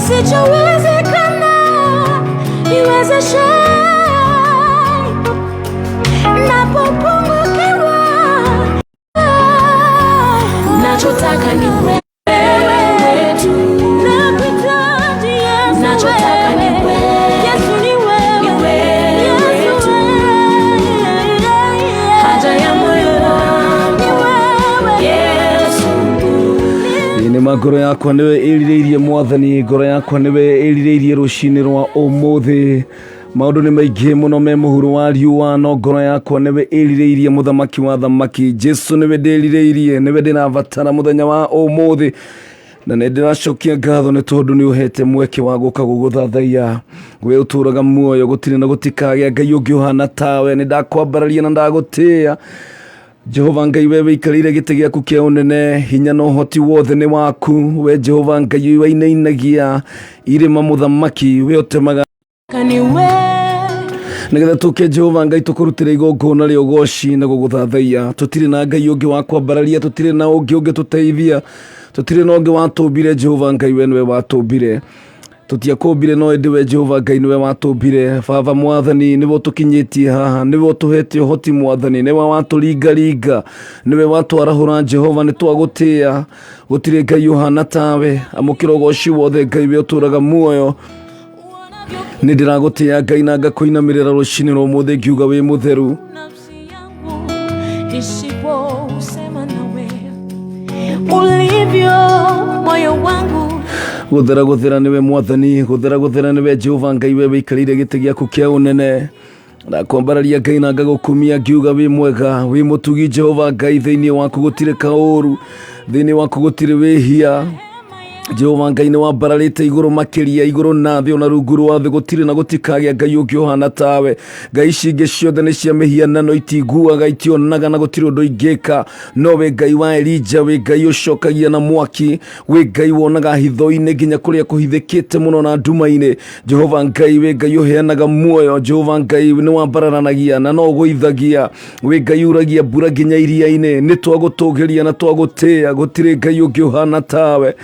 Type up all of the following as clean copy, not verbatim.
kisichowezekana niwezeshe. Napopungukiwa, nachotaka ni wewe tu. Nakuhitaji Yesu, nachotaka ni wewe. Yesu ni wewe, Yesu haja ya moyo wangu ni wewe Yesu. Ni magoro yakwa niwe irireirie Mwathani, ngoro yakwa niwe irireirie rucini rwa umuthi. Maundu ni maingi muno me muhuro wa riua, no ngoro yakwa niwe irireirie muthamaki wa thamaki. Jesu niwe ndirireirie, niwe ndinabatara muthenya wa umuthi, na ndiracokia ngatho ni tondu ni uhete mweke wa guka guguthathaia. We uturaga muoyo gutire na gutikage Ngai ungi uhana tawe. Ni ndakwambararia na ndagutia Jehova Ngai, wewe ikarire gite giaku kia unene, hinya no hoti wothe ni waku. We Jehova Ngai wainainagia irima muthamaki, we utemaga kaniwe nigetha tuke Jehova Ngai tukurutire igongona ria ugoci na guguthathaia. Tutire na Ngai ungi wa kwambararia, tutire na ungi tuteithia, tutire na ungi watumbire Jehova Ngai, we niwe watumbire. Tutiakumbire no ndiwe Jehova Ngai, niwe watumbire. Baba Mwathani, niwe tukinyitie haha, niwe tuhete hoti Mwathani, niwe waturingaringa, niwe watwarahura Jehova, ni twagutia. Gutire Ngai uhana tawe, amukira ugoci wothe Ngai, we uturaga muoyo. Ni ndiragutia Ngai na ngakuinamirira rucini rwa umuthi ngiuga wi mutheru. nafsi yangu isiposema nawe ulivyo moyo wangu. Guthera niwe Mwathani, guthera niwe Jehova Ngai, wewe ikarire gite giaku kia unene. Ndakwambararia Ngai na ngagukumia ngiuga wi mwega, wi mutugi Jehova Ngai. Thiini waku gutire kauru, thiini waku gutire wihia. Jehova Ngai ni wambararite iguru makiria, iguru na thi ona rungu rwa thi, gutire na gutikagia Ngai ungi uhana tawe. Ngai cinge ciothe ni cia mihianano itiguaga, itionaga na gutire undu ingika. No we Ngai wa Elija, we Ngai ucokagia na mwaki, we Ngai wonaga hitho-ini nginya kuria kuhithikite muno na nduma-ini. Jehova Ngai, we Ngai uheanaga muoyo. Jehova Ngai ni wambararanagia na no guithagia, we Ngai uragia mbura nginya iria-ini. Ni twagutugiria na twagutia, gutire Ngai ungi uhana tawe.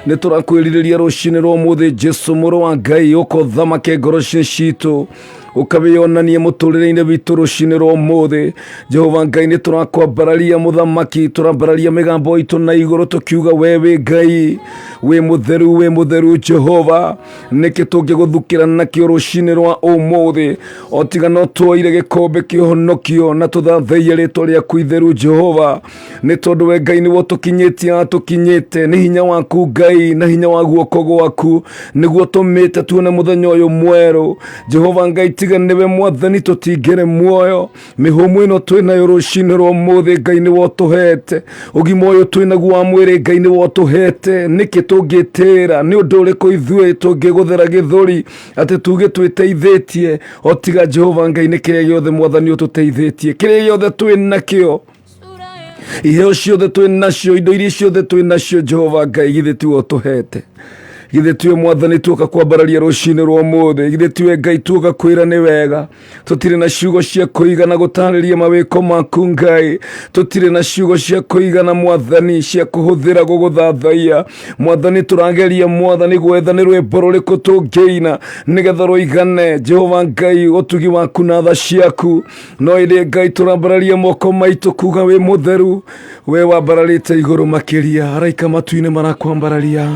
Ni turakwiriria rucini rwa umuthi Jesu muru wa Ngai, uko thamake ngoro-ini citu, ukabiyonanie muturire-ini witu rucini rwa umuthi. Jehova Ngai, ni turakwambararia muthamaki, turambararia migambo itu na iguru tukiuga wewe Ngai we mutheru Jehova. Niki tungiguthukira nakio rucini rwa umuthi, o tiga no twoire gikombe kia honokio na tuthathaie ritwa riaku itheru Jehova. Ni tondu we Ngai ni wotukinyitie, atukinyite ni hinya waku Ngai na hinya wa guoko gwaku niguo tumite tuone muthenya uyu mweru. Jehova Ngai, tiga niwe Mwathani tutingire muoyo. Mihumu ino twinayo rucini rwa umuthi Ngai ni wotuhete, ugima uyu twinaguo wa mwiri Ngai ni wotuhete. Niki tungitira, ni undu uriku ithuĩ tungiguthera githuri ati tuge twiteithitie, o tiga Jehova Ngai ni kiria giothe Mwathani ututeithitie, kiria giothe twinakio, iheo ciothe twinacio, indo iria ciothe twinacio Jehova Ngai, githĩ tiwe utuhete. Githĩ tiwe Mwathani tuoka kwambararia rucini rwa umuthi, githĩ tiwe Ngai tuoka kwira ni wega. Tutire na ciugo cia kuigana gutariria mawiko maku Ngai, tutire na ciugo cia kuigana Mwathani cia kuhuthira guguthathaia. Mwathani turageria Mwathani gwetha ni rwimbo ruriku tungiina nigetha ruigane Jehova Ngai utugi waku na tha ciaku. No indi Ngai turambararia moko maitu kuga wi mutheru, we wambararite iguru makiria, araika matu-ini marakwambararia.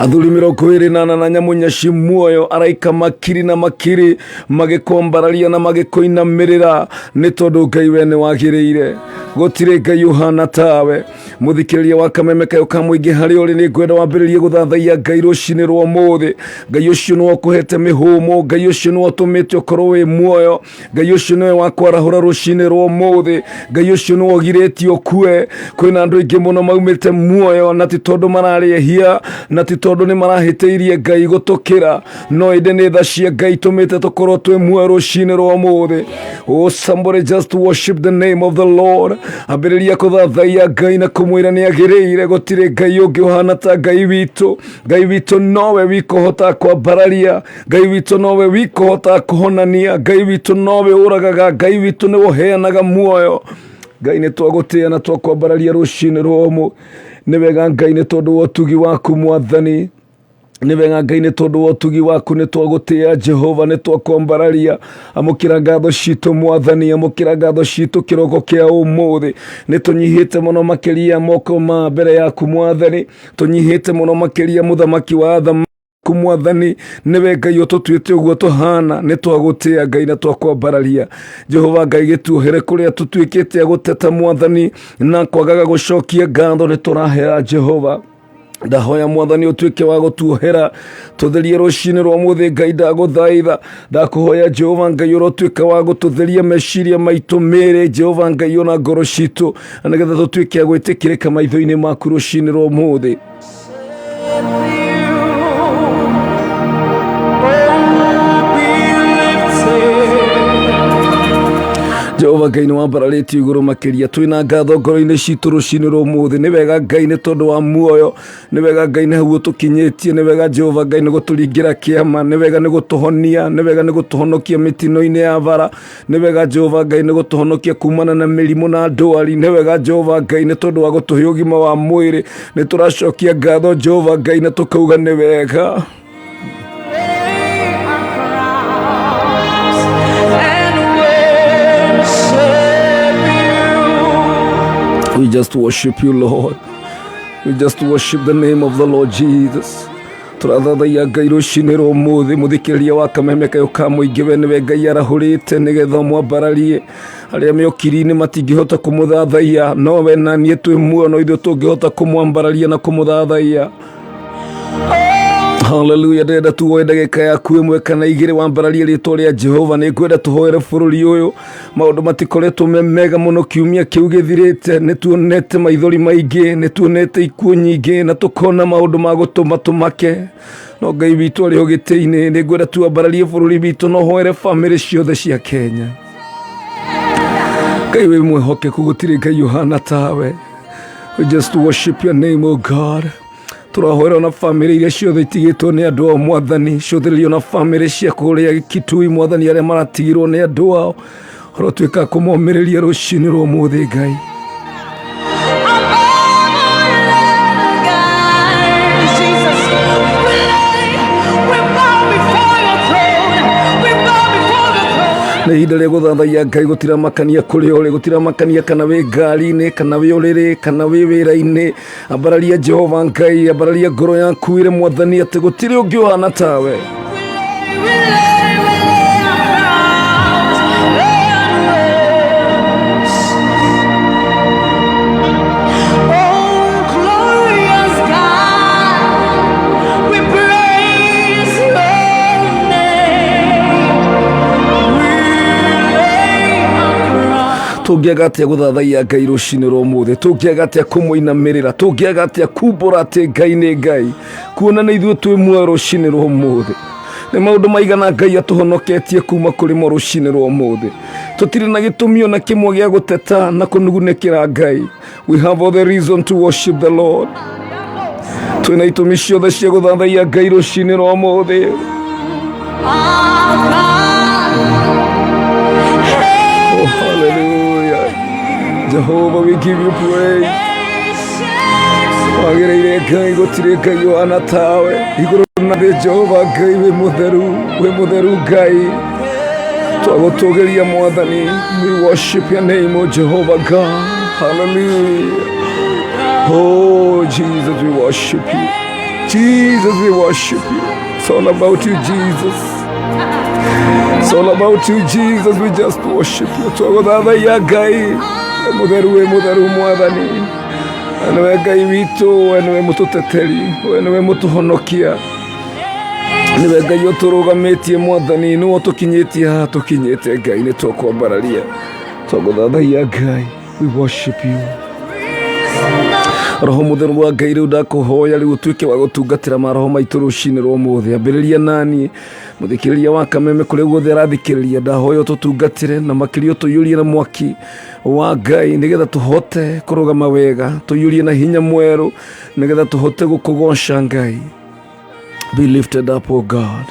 Athuri 28 na nyamu nyaci muoyo, araika makiri na makiri magikwambararia na magikuinamirira, ni tondu Ngai we ni wagiriire, gutire Ngai uhana tawe. Muthikiriria wa Kameme kayo kamwingi hari uri, ni ngwenda wambiririe guthathaia Ngai rucini rwa umuthi. Ngai ucio ni wakuhete mihumu, Ngai ucio ni watumite ukorwo wi muoyo, Ngai ucio ni wakwarahura rucini rwa umuthi, Ngai ucio ni wogiritie ukue. Kwina andu aingi muno maumite muoyo, na ti tondu mararihia, na ti tondu ni marahiteirie Ngai gutukira, no inde ni tha cia Ngai tumite tukorwo twi muoyo rucini rwa umuthi. Oh, somebody just worship the name of the Lord. Ambiriria kuthathaia Ngai na kumwira ni agiriire, gutire Ngai ungi uhana ta Ngai witu. Ngai witu nowe wikuhota kwambararia, Ngai witu nowe wikuhota kuhonania, Ngai witu nowe uragaga, Ngai witu ni uheanaga muoyo. Ngai ni twagutia na twakwambararia rucini rwa umuthi. Ni wega Ngai ni tondu wa utugi waku Mwathani, nĩ wega Ngai nĩ tondũ wa ũtugi waku nĩ twagũtĩĩa Jehova, nĩ twakwambararia. Amũkĩra ngatho citũ Mwathani, amũkĩra ngatho citũ kĩroko kĩa ũmũthĩ. Nĩ tũnyihĩte mũno makĩria moko ma mbere yaku Mwathani, tũnyihĩte mũno makĩria mũthamaki wa athamaki Mwathani. Nĩwe Ngai ũtũtuĩte ũguo tũhana, nĩ twagũtĩĩa Ngai na twakwambararia. Jehova Ngai gĩtuohere kũrĩa tũtuĩkĩte agũteta Mwathani na kwagaga gũcokia ngatho nĩ tũrahera Jehova. Ndahoya Mwathani ũtuĩke wa gũtuohera, tũtherie rũcinĩ rwa mũthĩ Ngai ndagũthaitha. Ndakũhoya Jehova Ngai ũrotuĩka wa gũtũtheria meciria maitũ mĩĩrĩ Jehova Ngai ona ngoro citũ, na nĩgetha tũtuĩke a gwĩtĩkĩrĩka maitho-inĩ maku rũcinĩ rwa mũthĩ. Jehova Ngai nĩ wambararĩtie igũrũ makĩria, twĩna ngatho ngoro-inĩ citũ rũcinĩ rwa mũthĩ. Nĩ wega Ngai nĩ tondũ wa muoyo, nĩ wega Ngai nĩ hau ũtũkinyĩtie, nĩ wega Jehova Ngai nĩ gũtũringĩra kĩama, nĩ wega nĩ gũtũhonia, nĩ wega nĩ gũtũhonokia mĩtino-inĩ ya bara, nĩ wega Jehova Ngai nĩ gũtũhonokia kumana na mĩrimũ na ndwari, nĩ wega Jehova Ngai nĩ tondũ wa gũtũhe ũgima wa mwĩrĩ. Nĩ tũracokia ngatho Jehova Ngai na tũkauga nĩ wega. We just worship you, Lord. We just worship the name of the Lord Jesus. Tũrathathaia Ngai rũcinĩ rwa ũmũthĩ, mũthikĩrĩria wa kameme kayo ka mũingĩ, we nĩwe Ngai arahũrĩte nĩgetha mwambararie. Arĩa meokiri-inĩ matingĩhota kũmũthathaia, no we na niĩ twĩ muoyo no ithuĩ tũngĩhota kũmwambararia na kũmũthathaia. Hallelujah. Ndĩrenda tuoye ndagĩka yaku ĩmwe kana igĩrĩ wambararie rĩtwa rĩa Jehova. Nĩ ngwenda tũhoere bũrũri ũyũ. Maũndũ matikoretwo mega mũno kiumia kĩu gĩthirĩte. Nĩ tuonete maithori maingĩ, nĩ tuonete ikuũ nyingĩ, na tũkona maũndũ ma gũtũma tũmake. No Ngai witũ arĩ o gĩtĩ-inĩ. Nĩ ngwenda tuambararie bũrũri witũ na ũhoere bamĩrĩ ciothe cia Kenya. Ngai wĩ mwĩhokeku, gũtirĩ Ngai ũhana tawe. We just worship your name, O God. Tũrahoera na bamĩrĩ iria ciothe itigĩtwo nĩ andũ ao Mwathani, cũthĩrĩrio na bamĩrĩ cia kũrĩa Kitui Mwathani, arĩa maratigirwo nĩ andũ ao, ũrotuĩka kũmomĩrĩria rũcinĩ rwa ũmũthĩ Ngai. Nĩ ihinda rĩa gũthathaia Ngai, gũtiramakania kũrĩa ũrĩ, gũtiramakania kana wĩ ngari-inĩ kana wĩ ũrĩrĩ kana wĩ wĩra-inĩ. Ambararia Jehova Ngai, ambararia ngoro yaku ĩre Mwathani atĩ gũtirĩ ũngĩ ũhana tawe. Tũngĩaga atĩa gũthathaia Ngai rũcinĩ rwa ũmũthĩ, tũngĩaga atĩa kũmũinamĩrĩra, tũngĩaga atĩa kumbũra atĩ Ngai nĩ Ngai, kuona nĩ ithuĩ twĩ muoyo rũcinĩ rwa ũmũthĩ. Nĩ maũndũ maigana Ngai atũhonoketie kuma kũrĩ mo rũcinĩ rwa ũmũthĩ. Tũtirĩ na gĩtũmi ona kĩmwe gĩa gũteta na kũnugunĩkĩra Ngai. We have all the reason to worship the Lord. Twĩna itũmi ciothe cia gũthathaia Ngai rũcinĩ rwa ũmũthĩ. Oh, hallelujah. Jehovah, we give you praise. Wagĩrĩire Ngai, gũtirĩ Ngai ũhana tawe. Igũrũ na thĩ Jehova Ngai wĩ mũtheru Ngai. Twagũtũgĩria Mwathani. We worship your name, O Jehovah God. Hallelujah. Oh, Jesus, we worship you. Jesus, we worship you. It's all about you, Jesus. It's all about you, Jesus. We just worship you. Twagũthathaia Ngai. Mũtheru Mwathani. Nĩwe Ngai witũ, we nĩwe mũtũteteri, we nĩwe mũtũhonokia. Nĩwe Ngai ũtũrũgamĩtie Mwathani, nĩwe ũtũkinyĩtie haha tũkinyĩte Ngai, nĩ twakwambararia. Twagũthathaia Ngai. We worship you. Roho mũtheru wa Ngai, rĩu ndakũhoya rĩu ũtuĩke wa gũtungatĩra maroho maitũ rũcinĩ rwa ũmũthĩ. Ambĩrĩria naniĩ mũthikĩrĩria wa kameme kũrĩa guothe arathikĩrĩria. Ndahoya ũtũtungatĩre na makĩria ũtũiyũrie na mwaki wa Ngai, nĩgetha tũhote kũrũgama wega, tũiyũrie na hinya mwerũ, nĩgetha tũhote gũkũgoca Ngai. Be lifted up, O God.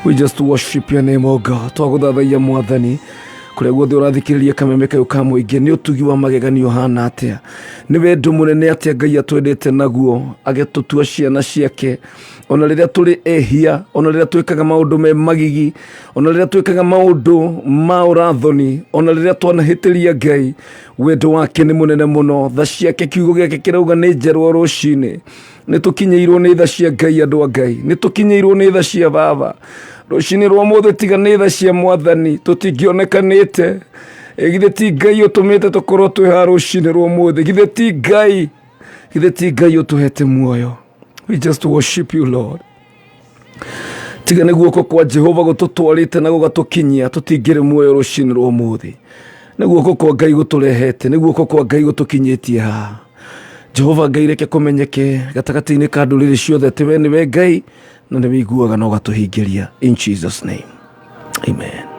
We just worship your name, O God. Twagũthathaia Mwathani. kuria guothe urathikiriria kameme kayo ka muingi ni utugi wa mageganio hana atia ni wendo munene atia Ngai atwendete naguo agetutua ciana ciake ona riria turi ehia ona riria twikaga maundu me magigi ona riria twikaga maundu ma urathoni ona riria twanahitiria Ngai wendo wake ni munene muno tha ciake kiugo giake kirauga ni njerwo rucini ni tukinyeirwo ni tha cia Ngai andu a Ngai ni tukinyeirwo ni tha cia baba rucini rwa mothe tiga ni tha cia mwathani tutingionekanite githe ti Ngai utumite tukorwo twi ha rucini rwa mothe githe ti Ngai utuhete muoyo. We just worship you, Lord. Tiga nä guoko kwa Jehova gå tå twarä na gå gatå kinyia tå tingä rä muoyo rå cinä rwa må thä nä guoko kwa Ngai gå tå rehete nä guoko kwa Ngai gå tå kinyä tie haha. Jehova Ngai reke kå menyeke gatagatä-inä ka ndå rä rä ciothe atä we nä we Ngai na nä wä iguaga na å gatå hingä ria. In Jesus name, amen.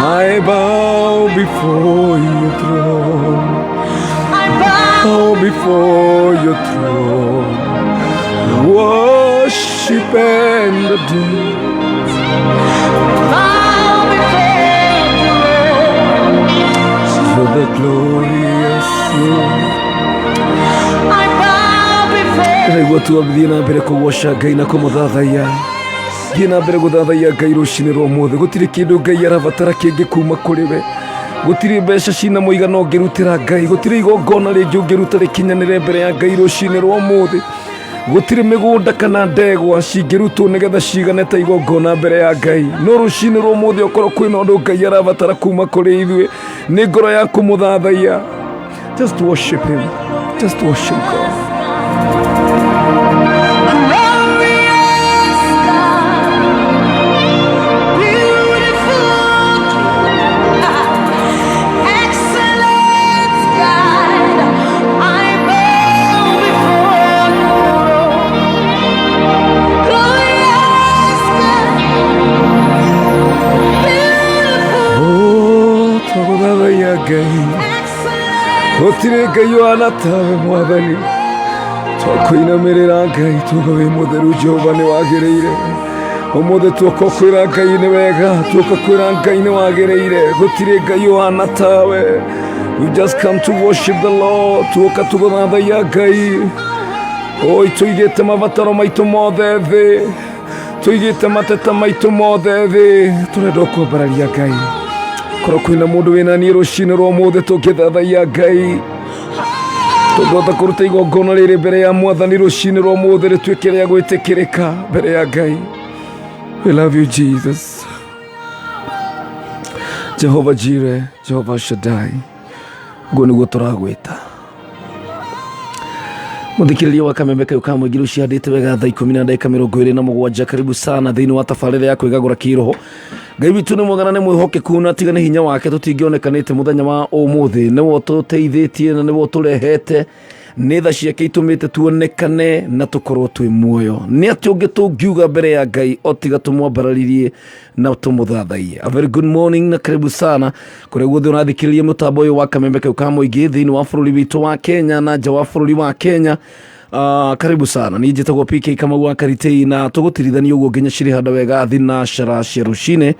I bow before your throne. I bow before your throne. Worship and adore. Bow before for the glorious Lord. I bow before. Rego tu abdina mbere kugosha Ngai na kumuthathaiya. Gina mbere guthathaiya Ngai rucini rwa mothe gutire kindu Ngai arabatara kingi kuma kuri we gutire mbeca cina muigana ngirutira Ngai gutire igongona ringi ungiruta rikinyanire mbere ya Ngai rucini rwa mothe gutire migunda kana ndegwa cingirutwo nigetha cigane ta igongona mbere ya Ngai no rucini rwa mothe okorwo kwina undu Ngai arabatara kuma kuri ithuĩ ni ngoro ya kumuthathaiya. Just worship him, just worship God. Gutire Ngai wana tawe mwathani twakwinamirira Ngai tuga wi mutheru Jehova ni wagiriire umuthe tuoka kwira Ngai ni wega tuoka kwira Ngai ni wagiriire gutire Ngai wana tawe. We just come to worship the Lord tuoka tuguthathaiya Ngai o ituigite mabataro maitu mothe thi tuigite mateta maitu mothe thi turenda kwambararia Ngai korwo kwina mundu wina ni rucini rwa muthe tungithathaia Ngai tungihota kuruta igongona riri mbere ya Mwathani rucini rwa muthe rituike ria gwitikirika mbere ya Ngai. We love you Jesus. Jehovah Jireh, Jehovah Shaddai, guo niguo turagwita. Muthikiriria wa Kameme kayo ka Mwaigiru ciandite wega thaa 10:27. Karibu sana thiini wa tabarĩra ya kwĩgagũra kĩroho. Ngai witũ nĩ mwega na nĩ mwĩhokeku na tigane hinya wake tũtingĩonekanĩte mũthenya wa ũmũthĩ nĩwe tũteithĩtie na nĩwe tũrehete nĩ tha ciake itũmĩte tuonekane na tũkorwo twĩ muoyo. Nĩ atĩ ũngĩ tũngiuga mbere ya Ngai o tiga tũmwambararirie na tũmũthathaie. A very good morning na karibu sana kũrĩa guothe ũrathikĩrĩria mũtambo ũyũ wa Kameme kayo ka Mũingĩ thĩinĩ wa bũrũri witũ wa Kenya na nja wa bũrũri wa Kenya. Karibu sana ni njĩtagwo PK Kamau wa Karitei na tũgũtirithania ũguo nginya cirĩ handa wega thinacara cia rũcinĩ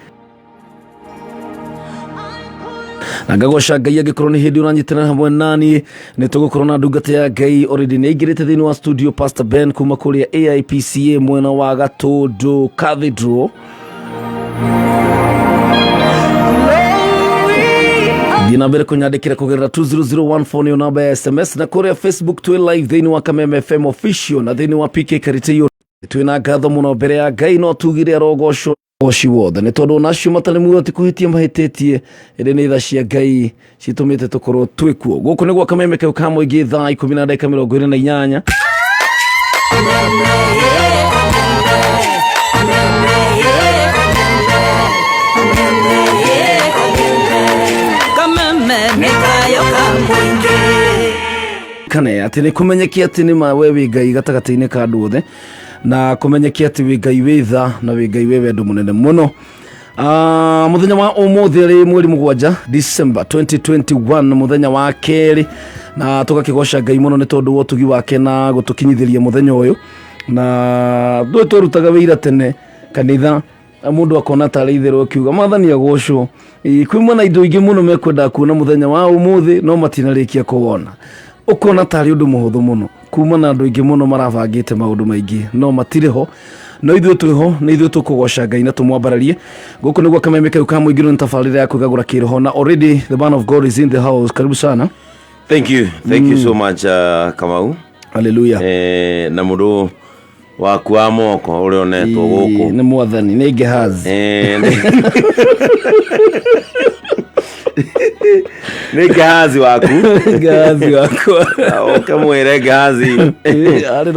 na ngagoca Ngai angĩkorwo nĩ hĩndĩ ũranyitana hamwe nani nĩ tũgũkorwo na ndungata ya Ngai already nĩ aingĩrĩte thĩinĩ wa studio Pastor Ben kuma kũrĩa AIPCA mwena wa Gatũndũ Cathedral. Thina mbere kunyandikira kugerera 20014 nĩ namba ya SMS na kũrĩa Facebook twĩ live thĩinĩ wa Kameme FM official na thĩinĩ wa PK Karitei. Twĩna ngatho mũno mbere ya Ngai no tugire arogocwo oci wothe nĩ tondũ nacio matarĩ muoyo ti kũhĩtia mahĩtĩtie ĩrĩ nĩ tha cia Ngai citũmĩte tũkorwo twĩ kuo. Gũkũ nĩguo Kameme kayo ka Mũingĩ thaa 10:28. Kane atĩ nĩ kũmenyekia atĩ nĩ ma we wĩ Ngai gatagatĩ-inĩ ka andũ othe na kũmenyekia atĩ wĩ Ngai wĩ tha na wĩ Ngai wĩ wendo mũnene mũno. Mũthenya wa ũmũthĩ rĩ mweri 7 December 2021 mũthenya wa kerĩ na tũgakĩgoca Ngai mũno nĩ tondũ wa ũtugi wake na gũtũkinyithĩria mũthenya ũyũ na twĩrutaga wĩira tene kanitha mũndũ akona tarĩ itherũ akiuga Mwathani agocwo. Kwĩ mwena indo ingĩ mũno mekwenda kuona mũthenya wa ũmũthĩ no matinarĩkia kuwona ukona tari undu muhuthu muno kuma na andu ingi muno marabangite maundu maingi no matiriho no ithuĩ twĩho nĩ ithuĩ tũkũgoca Ngai na tũmwambararie. Gũkũ nĩguo Kameme kayo ka Mũingĩ nĩ tabarĩra ya kwĩgagũra kĩroho na already the man of God is in the house. Karibu sana. Thank you so much Kamau. Hallelujah. Na mũndũ waku wa moko ũrĩa onetwo gũkũ nĩ Mwathani nĩ Gehazi. Nĩ Gehazi waku. Gehazi waku ũkamwĩre Gehazi arĩ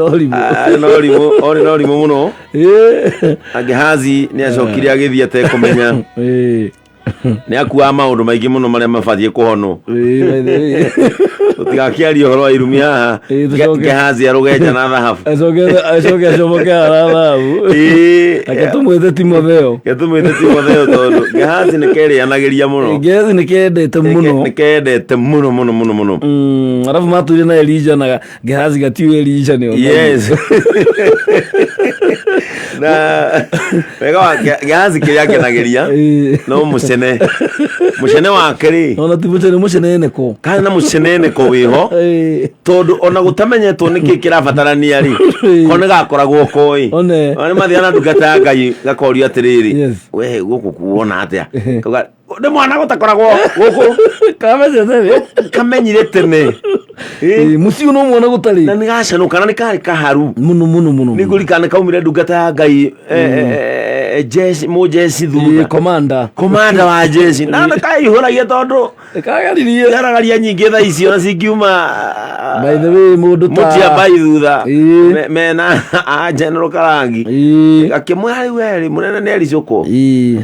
na ũrimũ mũno. Gehazi nĩ acokire agĩthiĩ atekũmenya nĩ akuaga maũndũ maingĩ mũno marĩa mabatiĩ kũhonwo. Ũtigakĩaria ũhoro wa irumi haha. Gehazi arũgenja na thahabu acoke acomokea na thahabu akatũmwĩte Timotheo tondũ Gehazi nĩ kerĩanagĩria mũno. Gehazi nĩ kendete mũno. Arabu matũire na Elija na Gehazi gatiũĩ Elija nĩ yes na wega wa Gehazi kĩrĩa akenagĩria no mũcene wake rĩ ona ti mũceneneko kana mũceneneko wĩho tondũ ona gũtamenyetwo nĩkĩ kĩrabatarania rĩ ko nĩ gakoragwo koĩ ona mathiana ndungata ya Ngai gakorio atĩrĩrĩ we gũkũ kuona atĩa nĩ mwana gũtakoragwo gũkũ kamenyire tene muciĩ no mwana gũtarĩ na nĩ gacanũka na nĩ karĩ kaharu mũno nĩ ngũrikana kaumire ndungata ya Ngai mũjeci thutha komanda wa jeci na kaihũragia tondũ garagaria nyingĩ thaa icio na cingiuma by the way mũndũ ta mũtiambai thutha mena General Karangi akĩmwĩra rĩu erĩ mũnene nĩ ericũkwo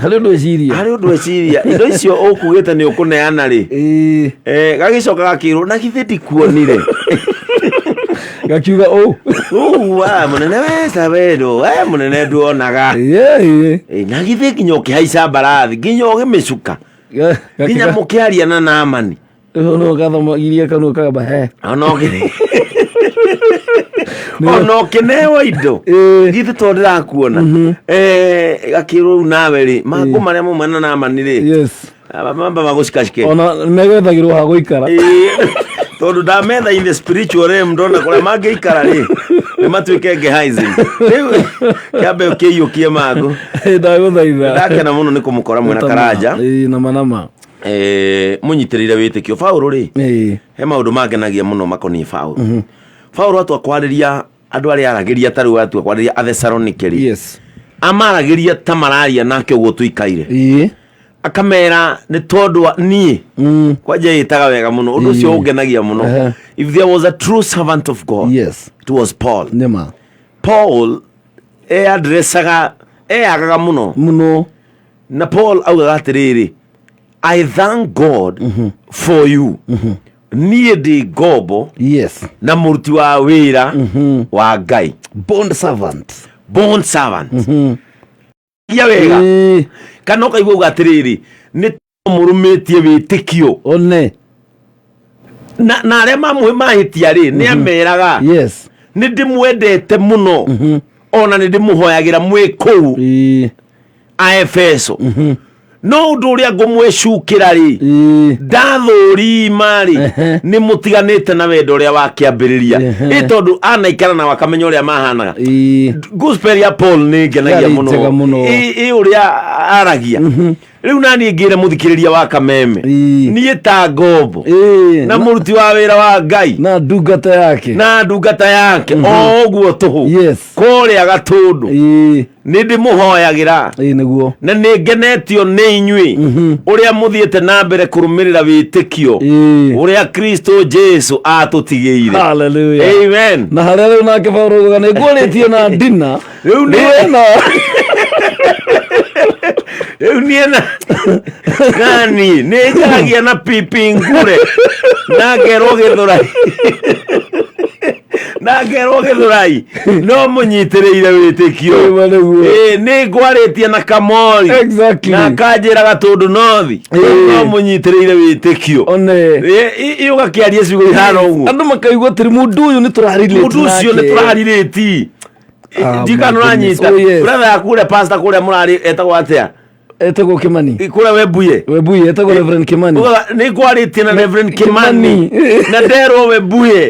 harĩ ũndũ eciria indo icio ũkugĩte nĩ ũkũneana rĩ gagĩcoka gakĩrwo na githĩ ndikuonire gakiuga mũnene wesa wendo mũnene nduonaga na githĩ nginya ũkĩhaica mbarathi nginya ũgĩmĩcuka nginya mũkĩaria na Naamani no gathomagirie kanua kagamba ona ũkĩnewa indo githĩ to ndĩrakuona gakĩrwo nawe rĩ makũ marĩa mauma na Naamani rĩ mamba magũcikacike ona megwethagĩrwo ha gũikara tondu ndametha in the spiritual realm ndona kũrĩa mangĩikara rĩ Nĩ matuĩke Gehazi. Rĩu kĩambe ũkĩiyũkie Magu. Ndagũthaitha. Ndakena mũno nĩ kũmũkora mwena Karanja. Nama. Mũnyitĩrĩire wĩtĩkio. Paũlũ rĩ, he maũndũ mangenagia mũno makoniĩ Paũlũ. Paũlũ atua kwarĩria andũ arĩa aragĩria tarĩu atua kwarĩria Athesalonika rĩ. Yes. Amaragĩria ta mararia nake ũguo tũikaire. Akamera nĩ tondũ niĩ kwanja yĩtaga wega mũno ũndũ ũcio ũngenagia mũno. If there was a true servant of God, yes, it was Paul. Nema. Paul adressaga agaga mũno na Paul augaga atĩrĩrĩ, I thank God for you. Niĩ ndĩ ngombo, yes, na mũruti wa wĩra wa Ngai. Bond servant. Ya wega. Kana ũkaigua uga atĩrĩrĩ, nĩ mũrũmĩtie wĩtĩkio. One. Na arĩa mahĩtia rĩ, nĩ ameraga. Yes. Nĩ ndĩmwendete mũno. Ona nĩ ndĩmũhoyagĩra mwĩ kũu Aefeso. No ũndũ ũrĩa ngũmwĩcukĩra rĩ, ndathũrima rĩ, nĩ mũtiganĩte na wendo ũrĩa wakĩambĩrĩria. Tondũ anaikara na wakamenya ũrĩa mahanaga. Gospel ya Paul nĩ ngenagia mũno. Ũrĩa aragia. Rĩu naniĩ ngĩre mũthikĩrĩria wa Kameme, niĩ ta ngombo na mũruti wa wĩra wa Ngai na ndungata yake o ũguo tũhũ kũrĩa Gatũndũ nĩ ndĩmũhoyagĩra na nĩ ngenetio nĩ inyuĩ ũrĩa mũthiĩte na mbere kũrũmĩrĩra wĩtĩkio ũrĩa Kristo Jesu atũtigĩire. Hallelujah. Amen. Na harĩa rĩu nake Paũlũ nĩ ngũrĩtie na ndina rĩu niĩ nani nĩ njaragia na pipi ngure na ngerwo Gĩthũrai no mũnyitĩrĩire wĩtĩkio. Nĩ ngwarĩtie na Kamori na kanjĩra Gatũndũ North no mũnyitĩrĩire wĩtĩkio. Ũgakĩaria ciugo ihana ũguo andũ makaigua atĩrĩ mũndũ ũyũ nĩ tũrarirĩti njikano ranyita brother yaku ũrĩa pastor kũrĩa mũrarĩ etagwo atĩa? Etagwo Kimani. Kũrĩa Webuye etagwo Reverend Kimani. Nĩ ngwarĩtie na Reverend Kimani na nderwo Webuye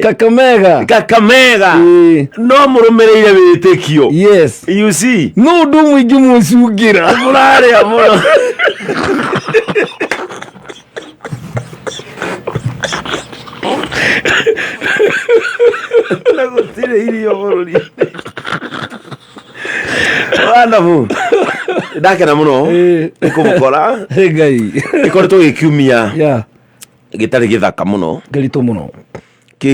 Kakamega no mũrũmĩrĩire wĩtĩkio. Yes. You see, no ũndũ mũingĩ mũcungira mũrarĩa mũno. Na gũtirĩ irio bũrũri. Wonderful. Ndakena mũno kũmũkora. Ngai ikoretwo gĩkiumia gĩtarĩ gĩthaka mũno, gĩritũ mũno,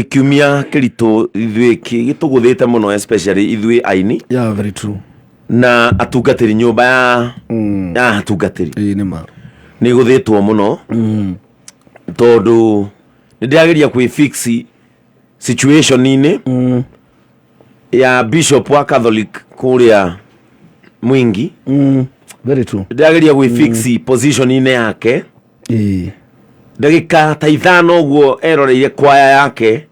kiumia kĩritũ ithuĩ gĩtũgũthĩte mũno, especially ithuĩ aini. Very true. Na atungatĩri nyũmba ya atungatĩri nĩ gũthĩtwo mũno tondũ nĩ ndĩrageria kwĩfix situation-inĩ ya bishop wa Catholic kũrĩa Mwingi. Very true. Ndĩrageria gwĩfix position-inĩ yake. Ndagĩka ta 5 ũguo eroreire kwaya yake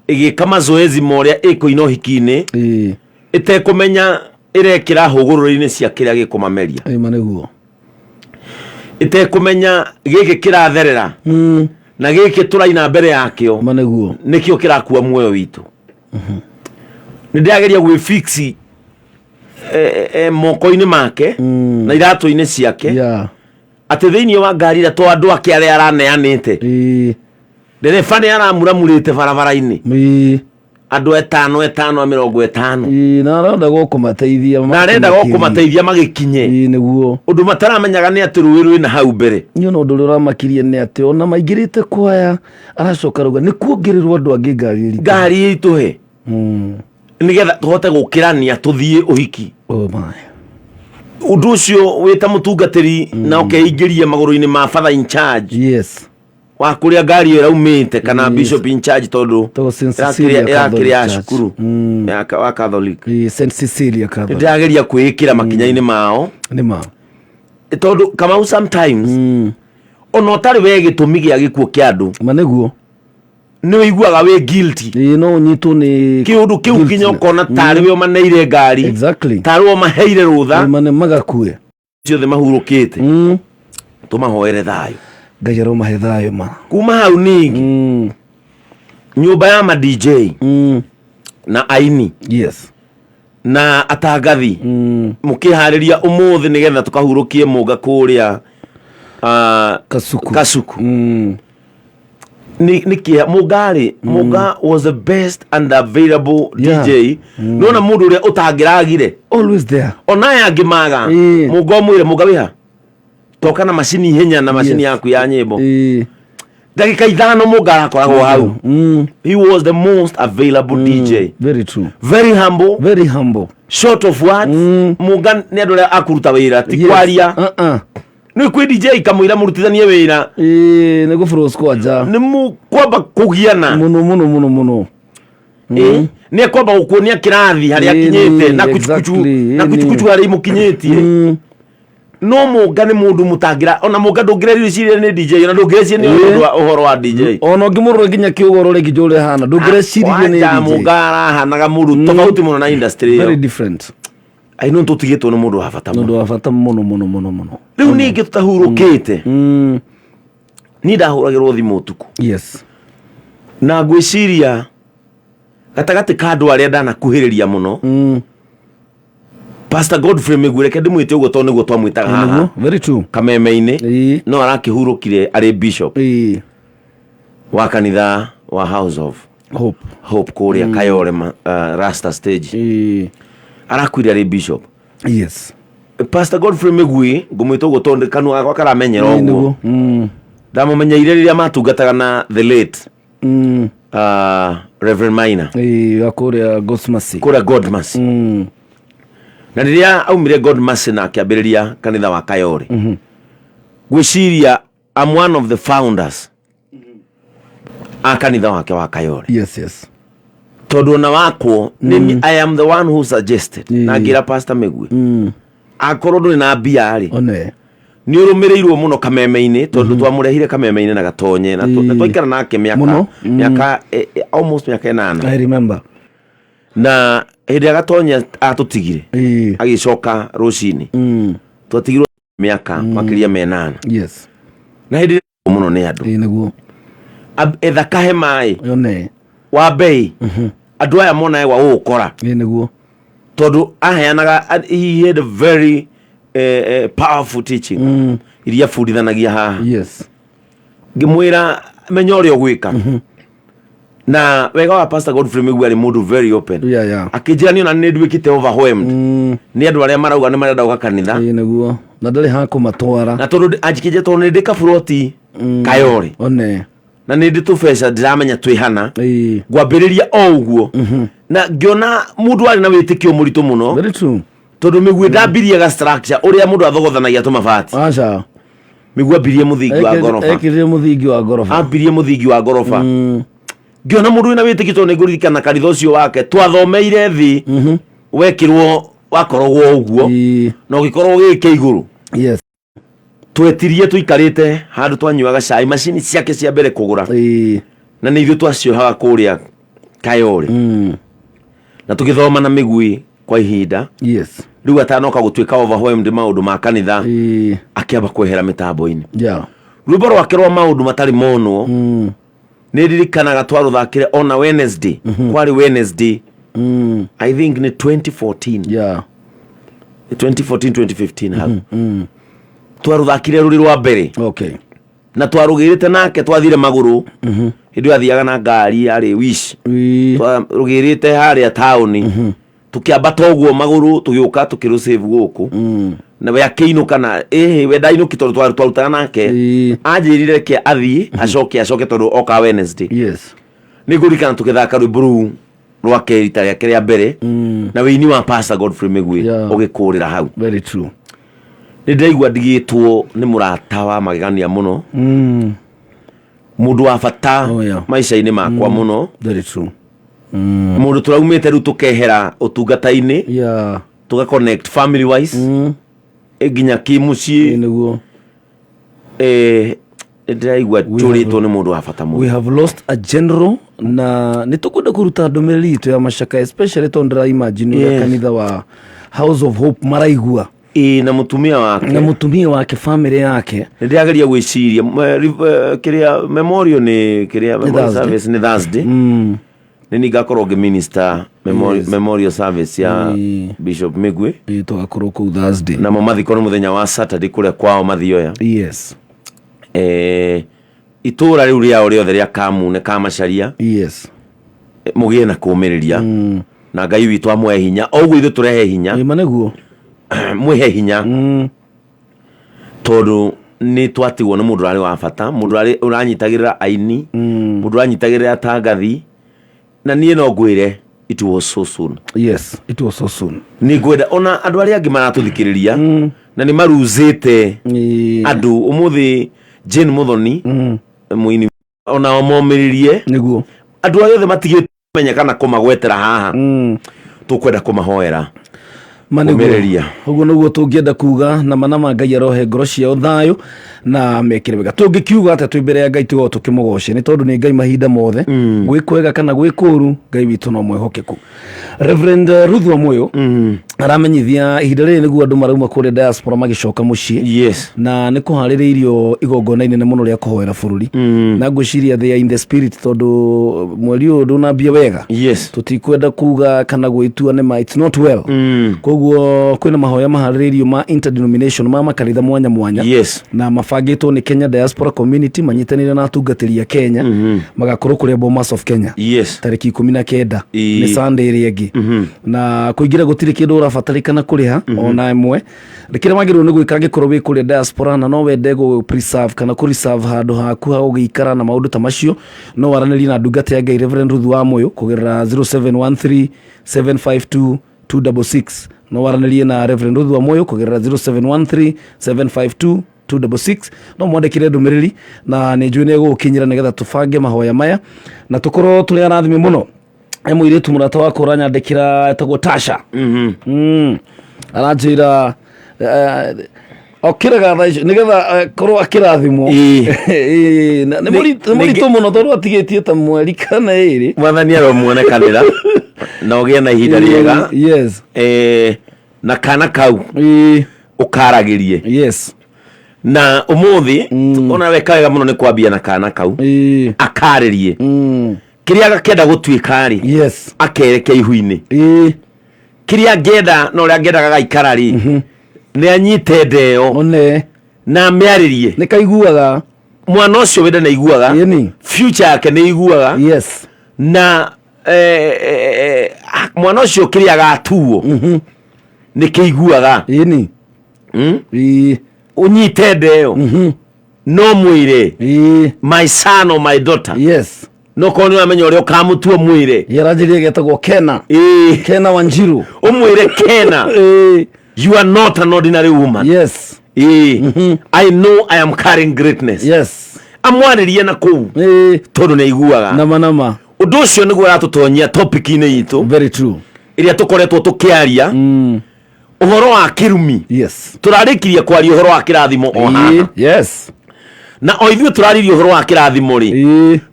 ĩgĩka mazoezi morĩa ĩkũina ũhiki-inĩ ĩtekũmenya ĩrekĩra hũgũrũrũ-inĩ cia kĩrĩa gĩkũmameria. Ĩtekũmenya gĩkĩ kĩratherera na gĩkĩ tũraina mbere yakĩo nĩkĩo kĩrakua muoyo witũ. Nĩ ndĩrageria gwĩfix moko-inĩ make na iratũ-inĩ ciake atĩ thĩinĩ wa ngari ĩrĩa to andũ ake arĩa araneanĩte ndereba nĩ aramuramurĩte barabara-inĩ andũ 5 na arenda gũkũmateithia magĩkinye ũndũ mataramenyaga nĩ atĩ rũĩ rwĩ na hau mbere. Nĩ ũndũ ũrĩa ũramakirie nĩ atĩ ona maingĩrĩte kwaya aracoka rauga nĩ kuongererwo andũ angĩ ngari itũhe nĩgetha tũhote gũkĩrania tũthiĩ ũhiki. Ũndũ ũcio wĩta mũtungatĩri na ũkeingĩria magũrũ-inĩ ma father in charge wa kũrĩa ngari ĩyo ĩraumĩte kana bishop in charge tondũ yakĩrĩ ya cukuru wa Catholic St. Cecilia Catholic. Ndĩrageria kwĩĩkĩra makinya-inĩ mao tondũ Kamau sometimes ona ũtarĩ we gĩtũmi gĩa gĩkuũ kĩa andũ nĩ ũiguaga wĩ guilty. No ũnyitwo nĩ kĩũndũ kĩu kinya ũkona tarĩ we ũmaneire ngari tarĩ we ũmaheire rũtha magakue ciothe mahurũkĩte. Tũmahoere thayũ, Ngai aromahe thayũ. Kuma hau ningĩ nyũmba ya ma DJ na aini yes na atangathi mukihariria umuthi nigetha tukahurukie muga kuria Kasuku nikia mugari muga was the best and available DJ nona mundu uria utangiragire always there ona yangimaga muga mwire muga wiha toka na machine henya na machine yaku ya nyimbo dakika 5 muga akoragwo hau he was the most available DJ very true very humble short of words muga ni andu ria akuruta wira ti kwaria ni kwi DJ kamwira murutithanie wira ni go frost kwaja ni mu kwamba kugiana muno ni kwamba ukuonia kirathi haria kinyete na kuchukuchu haria imukinyetie no muga ni mundu mutangira ona muga ndungireri ciria ni DJ ona ndungireci ni uhoro wa DJ ona ngimurure nginya kiugoro regi jore hana ndungirecirie ni DJ muga arahanaga mundu tofauti muno na industry very different ai no tutigitwo ni mundu wa bata muno riu ningi tutahurukite ni ndahuragirwo thimu utuku yes na ngwiciria gatagati ka andu aria ndanakuhiriria muno Pastor Godfrey Migure kende mwite ugo to niguo twamwitaga haha very true kameme-ini no arakihurukire ari bishop wa kanitha wa House of Hope kuria Kayole Rasta stage arakwire ari bishop yes Pastor Godfrey Migure ngumwite ugo to kanua gakwa karamenyera ugo ndamumenyeire riria matungataga na the late Reverend Maina akuria Godmercy na riria aumire Godmercy na akiambiriria kanitha wa Kayole gwiciria I'm one of the founders a kanitha wake wa Kayole yes tondu na wako I am the one who suggested na ngira Pastor Migwe akorwo nduri na biari ni urumirirwo muno kameme-ini tondu twamurehire kameme-ini na gatonye na twaikara nake miaka almost miaka 8 I remember na hĩndĩ agatonye atutigire agicoka rucini twatigirwo miaka makiria me8 yes na hĩndĩ muno ni andu niguo etha kahe mai yone wa bei andu aya mona egwa ukora niguo tondu aheanaga he had a very powerful teaching iria fundithanagia haha yes ngimwira menya uria gwika na wega wa Pastor Godfrey Migwe ari mundu very open akijira ni ona ni ndwikite overwhelmed ni andu aria marauga ni marenda uga kanitha niguo na ndari hako matwara na tondu ajikije tondu ni ndika buroti Kayole na ni nditu feca ndiramenya twihana ngwambiriria o uguo na ngiona mundu ari na witikio muritu muno very true tondu Migwe ndambirie ga structure uria mundu athogothanagia tumabati acha Migwe ambirie muthingi wa gorofa ambirie muthingi wa gorofa ngiona mundu ina witikito ni nguririkana kanitha ucio wake twathomeire thi wekirwo wakorogwo uguo no gikorwo gike iguru yes twetirie tuikarite handu twanyuaga cai machine ciake cia mbere kugura na ni ithu twaciohaga kuria Kayole na tugithoma na Migwi kwa ihinda yes riu atanoka gutwika overwhelmed maundu ma kanitha akiamba kwehera mitambo-ini rwimbo rwake rwa maundu matari monwo niririkanaga twaruthakire ona Wednesday kwari Wednesday I think ni 2014 2015 ha twaruthakire ruri rwa mbere na twarugirite nake twathire maguru hindi athiaga na ngari ari wish twarugirite haria tauni tukiambata uguo maguru tugiuka tukirusave guku na we akiinuka na we ndainuki tondu twarutaga nake anjirire ke athii acoke tondu oka Wednesday yes nigurikana tukithaka rwimbo ruu rwake rita riake ria mbere na wini wa Pastor Godfrey Migwe ugikurira hau very true ni ndaigua ndigitwo ni murata wa magegania muno mundu wa bata maisha-ini makwa muno very true mundu turaumite riu tukehera utungata-ini tuga connect family wise nginya kimucii niguo ndaigua turitwo ni mundu wa bata muno we have lost a general na nitukwenda kuruta ndumiriri itu ya mashaka especially tondra imagine ya kanitha wa House of Hope maraigua na mutumia wake family yake ndiageria gwiciria kiria memorial ni kiria service ni Thursday nini gakorwo ngi minister memorial service ya Bishop Migwi tugakorwo ku Thursday na mathiko ni muthenya wa Saturday kule kwao Mathioya. Yes. Itura riu riao riothe ria Kamune Kamacharia. Yes. Mugie na kumiriria na Ngai witu amwe hinya oguo ithu turehe hinya maneguo mwihe hinya tondu ni twatigwo ni mundu rari wa bata, mundu rari uranyitagirira aini, mundu uranyitagirira tangathi, na nie no ngwire it was so soon. Yes, it was so soon. Ni ngwenda ona andu aria angi maratuthikiriria na ni maruzite andu umuthi Jane Muthoni muini ona momiririe niguo andu aria othe matigite menya kana kumagwetera haha tukwenda kumahoera maneguo uguo niguo tungienda kuga na manama Ngai arohe ngoro ciao thayo na mekire wega tungikiuga ate twi mbere ya Ngai tigo tukimugocye ni tondu ni Ngai mahinda mothe gwikwega kana gwikuru Ngai witu no mwehokeku. Reverend Ruth Wamuyo aramenyithia ihinda riri niguo andu marauma kuri diaspora magicoka mucii. Yes. Na ni kuhaririirio igongona inene muno ria kuhoera bururi na ngwiciria they are in the spirit tondu mweri uyu ndunambia wega. Yes. Tutikwenda kuga kana gwitua nema it's not well. Koguo kwina mahoya mahaririirio ma interdenomination ma makanitha mwanya mwanya. Yes. Na mafagitwo ni Kenya Diaspora Community manyitanire na atungatiri ya Kenya magakorwo kuri Bomas of Kenya. Yes. Tariki 19 ni Sunday iri ingi na kuingira gutiri kindu urafatarikana kuriha ona imwe rikire magirwo ni gwika gikorwo wi kuri diaspora na no wende go preserve kana ku reserve handu haku ha ugikara na maundu ta macio no waraniri na ndungata ya Ngai Reverend Ruth Wamuyo kugerera 0713 752 266 no waraniri na Reverend Ruth Wamuyo kugerera 0713 752 266 no mwandikire ndumiriri na ni njui ni gukinyira nigetha tufange mahoya maya na tukorwo turi arathime muno muiritu murata wa kuranya ndekira etagwo Tasha aranjira okiraga tha icio nigetha korwo akirathimwo ni muritu muno tondu atigitie ta mweri kana iri mwathani aromuonekanira na ugie na ihinda riega. Yes. Na kana kau ukaragirie. Yes. Na umuthi ona weka wega muno ni kwambia na kana kau akaririe kiria gakenda gutwika ri. Yes. Akereke ihu-ini kiria ngenda no ria ngenda gagaikara ri ni anyite ndeo one na miaririe ni kaiguaga mwana ucio wenda na iguaga future yake ni iguaga. Yes. Na mwana ucio kiria gatuo ni kiguaga unyite ndeo no mwire my son or my daughter. Yes. No koni wamenya uri ukamutua mwire yaranjirie getagwo Kena Kena Wanjiru umwire Kena you are not an ordinary woman. Yes. I know I am carrying greatness. Yes. Amwaririe na ku tondu ni iguaga nama undu ucio niguo ratutonyia topic ini itu. Very true. Iria tukoretwo tukiaria uhoro wa kirumi. Yes. Turarikirie kwaria uhoro wa kirathimo o haha. Yes. Na o ithuĩ turaririe uhoro wa kirathimo ri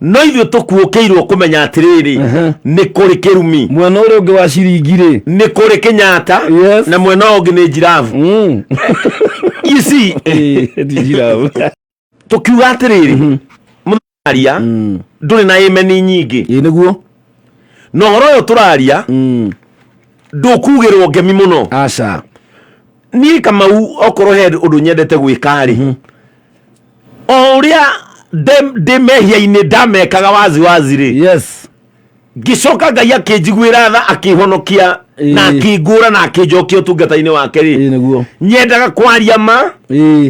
no ithuĩ tukuũkĩirwo kumenya atiriri ni kuri kirumi mwena uri ungi wa ciringi ri ni kuri Kenyatta. Yes. Na mwena ungi ni Giraffe. You see Giraffe tukiuga atiriri mutharia nduri na imeni nyingi niguo no uhoro uyu turaria ndukugirwo ngemi muno. Aca ni Kamau okorwo he undu nyendete gwika ri o uria ndimehia-ini ndamekaga wazi ri. Yes. Gicoka Ngai akinjiguira tha akihonokia na akingura na akinjokia utungata-ini wake ri niguo nyendaga kwaria ma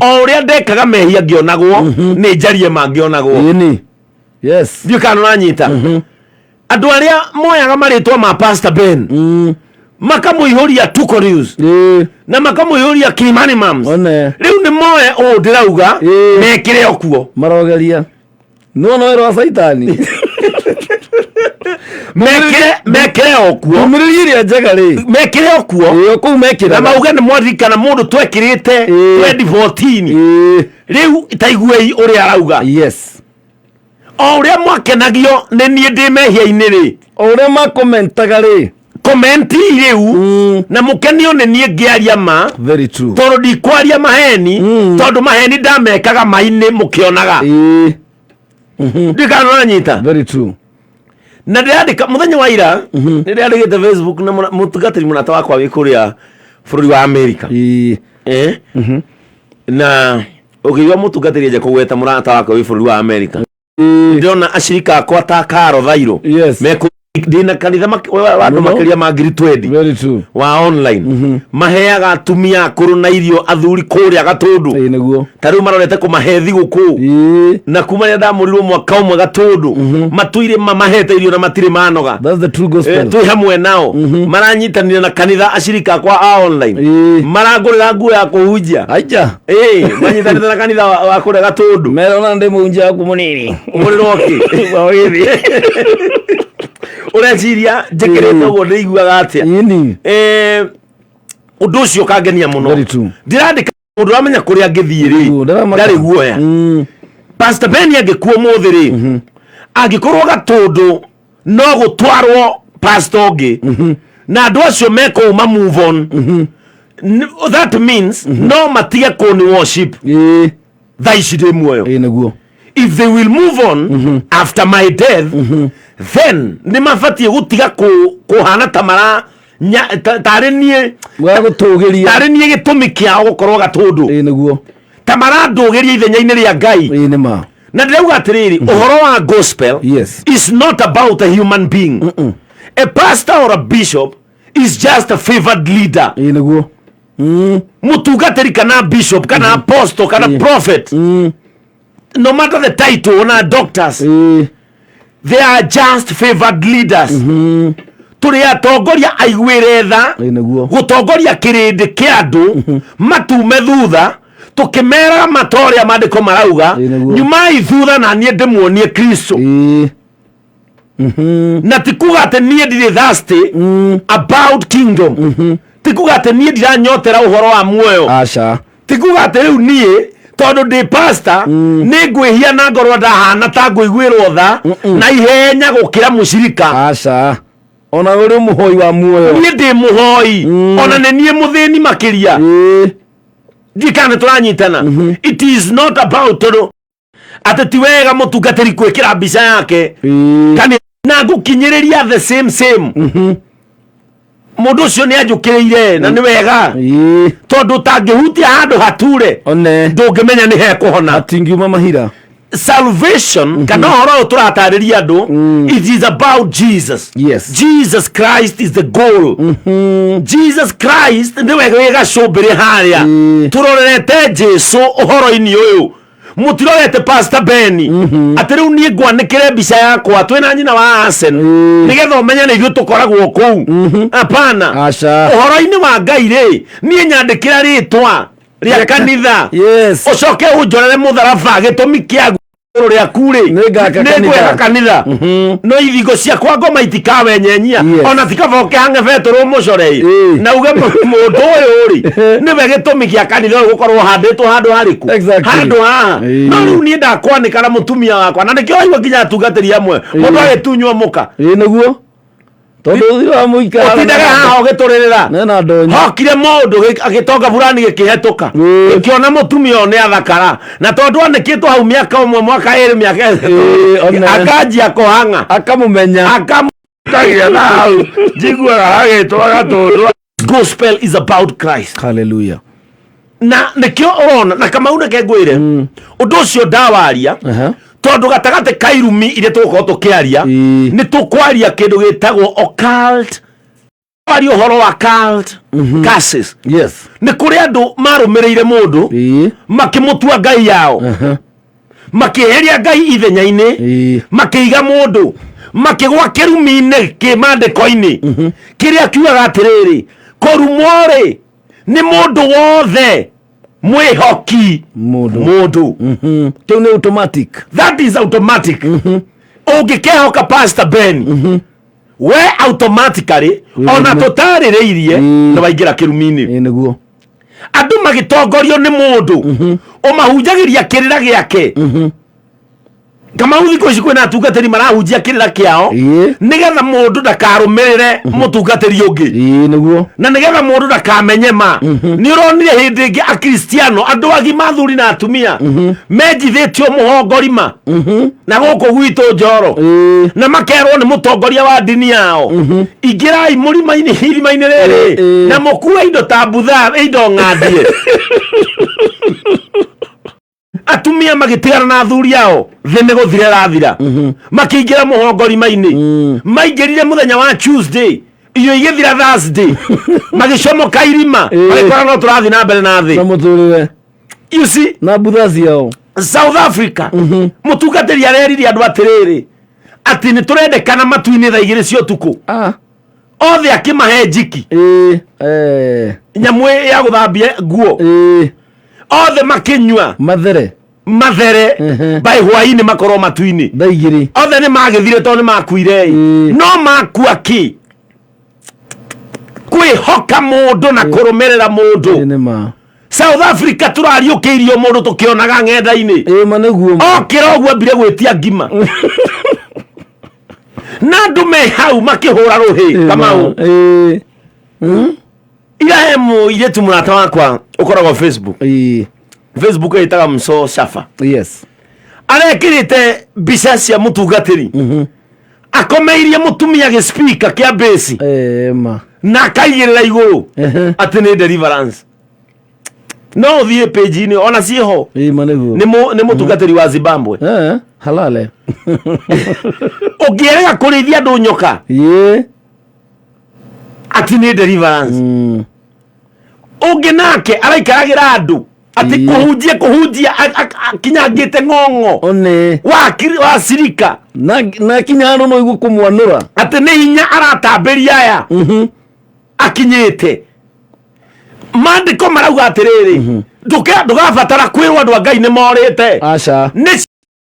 o uria ndekaga mehia ngionagwo ni njarie mangionagwo. Yes. Ndio kana nanyita andu aria moyaga maritwa ma Pastor Ben makamuihuria Tuko News na makamuihuria Kimani Mams riu ni moe o ndirauga mekire okuo marogeria no ero saitani mekire okuo umiririe njega ri mekire okuo ku mekire na mauga ni mwathikana mundu twekirite 2014 riu itaiguei uri arauga. Yes. O uria mwakenagio ni nie ndimehia-ini ri o uria makomentaga ri komenti riu na mukenio ni nie ngiaria ma. Very true. Tondu ndikwaria maheni tondu maheni ndamekaga maini mukionaga. Ndikana nanyita. Very true. na ndĩrandĩka mũthenya wa ira ndĩrandĩkĩte Facebook na mũtungatĩri mũnata wakwa wĩ kũrĩa bũrũri wa Amerika na ũkĩigua mũtungatĩri aja kũgweta mũrata wakwa wĩ bũrũri wa Amerika ndĩrona acirika akwa ta Karo Thairo ndina kanitha watu makiria ma ngiri 20 wa online maheaga atumia akũrũ na irio athuri kũrĩa Gatũndũ nĩguo tarĩu marorete kũmahe thigũkũ na kuma rĩa ndamurirwo mwaka ũmwe Gatũndũ matuire mamahete irio na matirĩ manoga. That's the true gospel. Twĩ hamwe nao maranyitanĩra na kanitha acirika akwa a online marangũrĩra nguo ya kũhunjia aija manyitanĩte na kanitha wa kũrĩa Gatũndũ merona ndĩ mũhunjia waku mũnini mũrĩroki ureciria njekirete uguo ndiguaga atia undu ucio kangenia muno ndirandika mundu amenya kuria ngithii ri ndari guoya Pastor Ben angikuo muthi ri angikorwo Gatũndũ no gutwarwo pastor ngi na andu acio meko ma move on that means no matige kuni worship thaici ndi muoyo niguo if they will move on after my death then ni mafatie gutiga kuhana tamara tari nie wa gutugiria tari nie gitumi kiao gukorwo Gatũndũ niguo tamara ndugiria ithenya-ini ria Ngai ni ma na ndirauga atiriri uhoro wa gospel is not about a human being. A pastor or a bishop is just a favored leader. Niguo mutungatiri kana bishop kana apostle kana prophet no matter the title na doctors they are just favored leaders. Turi atongoria aigwire tha gutongoria kirindi kia andu matume thutha tukimera matoria mandiko marauga nyuma ithutha na nie ndimuonie Kristo na tikuga ati nie ndiri thirsty about kingdom tikuga ati nie ndiranyotera uhoro wa muoyo aca tikuga ati riu nie tondu ndi pastor ni ngwihia na ngorwa ndahana ta ngwiguirwo tha na ihenya gukira mucirika aca ona uri muhoi wa muoyo nie ndi muhoi ona ne nie muthini makiria dikane turanyitana it is not about ati tiwega mutungatiri kwikira mbica yake kani na gukinyiriria the same mundu ucio ni ajukiriire na ni wega tondu tangihutia handu hature ndungimenya ni he kuhona atingiuma mahira salvation kana horo turatariria andu it is about Jesus. Jesus Christ is the goal. Jesus Christ ndi wega shobere haria turorete Jesu uhoro-ini uyu mutirorete Pastor Ben atiriu nie ngwanikire mbica yakwa twina nyina wa Arsenal nigetha umenya ni ithuĩ tukoragwo kuu apana uhoro-ini wa Ngai ri nie nyandikira ritwa ria kanitha ucoke unjorere mutharaba gitumi kia ria kure nĩngwĩka kanitha no ithingo ciakwa ngoma itikawenyenyia ona tikavoke hange betũrwo mũcorei na uge mũndũ ũyũ rĩ nĩwe gĩtũmi gĩa kanitha ũyũ gũkorwo handĩtwo handũ harĩkũ handũ haha no rĩu niĩ ndakwanĩka na mũtumia wakwa na nĩkĩo waigua nginya atungatĩri amwe mũndũ agĩtunywo mũka nĩguo tondu thira muikara utindaga haha ugiturĩrĩra nena ndonyo hokire mũndũ agitonga burani gĩkĩhetũka gĩkĩona mũtumia ũyũ nĩ athakara na tondu andĩkĩtwo hau mĩaka ũmwe mwaka ĩrĩ mĩaka akanjia kũhang'a akamũmenya akamũkagia na hau njiguaga hagĩtwo Gatũndũ. Gospel is about Christ. Hallelujah. Na nĩkĩo ũrona na Kamau nake ngwĩre ũndũ ũcio ndawaria tondu gatagate kairumi ire tugukorwo tukiaria ni tukwaria kindu gitagwo occult ari uhoro wa cult cases ni kuri andu marumireire mundu makimutua Ngai yao makiheria Ngai ithenya-ini makiiga mundu makigwa kirumi-ini kimandiko-ini kiria kiugaga atiriri kurumori ni mundu wothe mwihoki mundu tiu ni automatic. That is automatic. Ungikehoka Pastor Ben we automatically ona tutaririirie na waingira kirumi-ini niguo andu magitongorio ni mundu umahunjagiria kirira giake kama uthi ko ici kwina atungatĩri marahunjia kĩrĩra kĩao nĩgetha mũndũ ndakarũmĩrĩre mũtungatĩri ũngĩ nĩguo na nĩgetha mũndũ ndakamenye ma nĩ ũronire hĩndĩ ĩngĩ akristiano andũ agima athuri na atumia menjithĩtio mũhongorima na gũkũ gwitũ Njoro na makerwo nĩ mũtongoria wa ndini yao ingĩrai mũrima-inĩ irima-inĩ rĩrĩ na mũkue indo ta mbutha indo ng'andie atumia magitigana na athuri yao thĩ nĩ gũthira rathira makĩingĩra mũhongorima-inĩ maingĩrire mũthenya wa Tuesday iyo igĩthira Thursday magĩcomoka irima magĩkora no tũrathiĩ na mbere na thĩ na mũtũrĩre you see na mbutha ciao South Africa mũtungatĩri areririe andũ atĩrĩrĩ atĩ nĩ tũrendekana matu-inĩ thaa 2 cia ũtukũ othe akĩmahe njiki nyamũ ya gũthambia nguo othe makinyua mathere by hwaini makorwo matu-inĩ thaigiri othe nĩ magĩthire tondũ nĩ makuire no makua ki kwĩhoka mũndũ na kũrũmĩrĩra mũndũ South Africa tũrariũkĩirio mũndũ tũkĩonaga ng'enda-inĩ ma nĩguo okĩra ũguo mbire gwĩtia ngima na andũ me hau makĩhũra rũhĩ Kamau irahe mũirĩtu mũrata wakwa ũkoragwo Facebook ĩtaga Mso Shafa arekĩrĩte mbica cia mũtungatĩri akomeirie mũtumia gĩspika kĩa base na akaigĩrĩra igũrũ atĩ nĩ deliverance no thiĩ page-inĩ ona ciĩho nĩ mũtungatĩri wa Zimbabwe halale ũngĩerega kũrĩithia andũ nyoka atĩ nĩ deliverance ũngĩ nake araikaragĩra andũ ati kuhunjia akinyangite ng'ong'o wa sirika na kinyano no igu kumwanura ati ni hinya aratamberia aya akinyite mandiko marauga atiriri ndugabatara kwirwa andu Ngai ni morite aca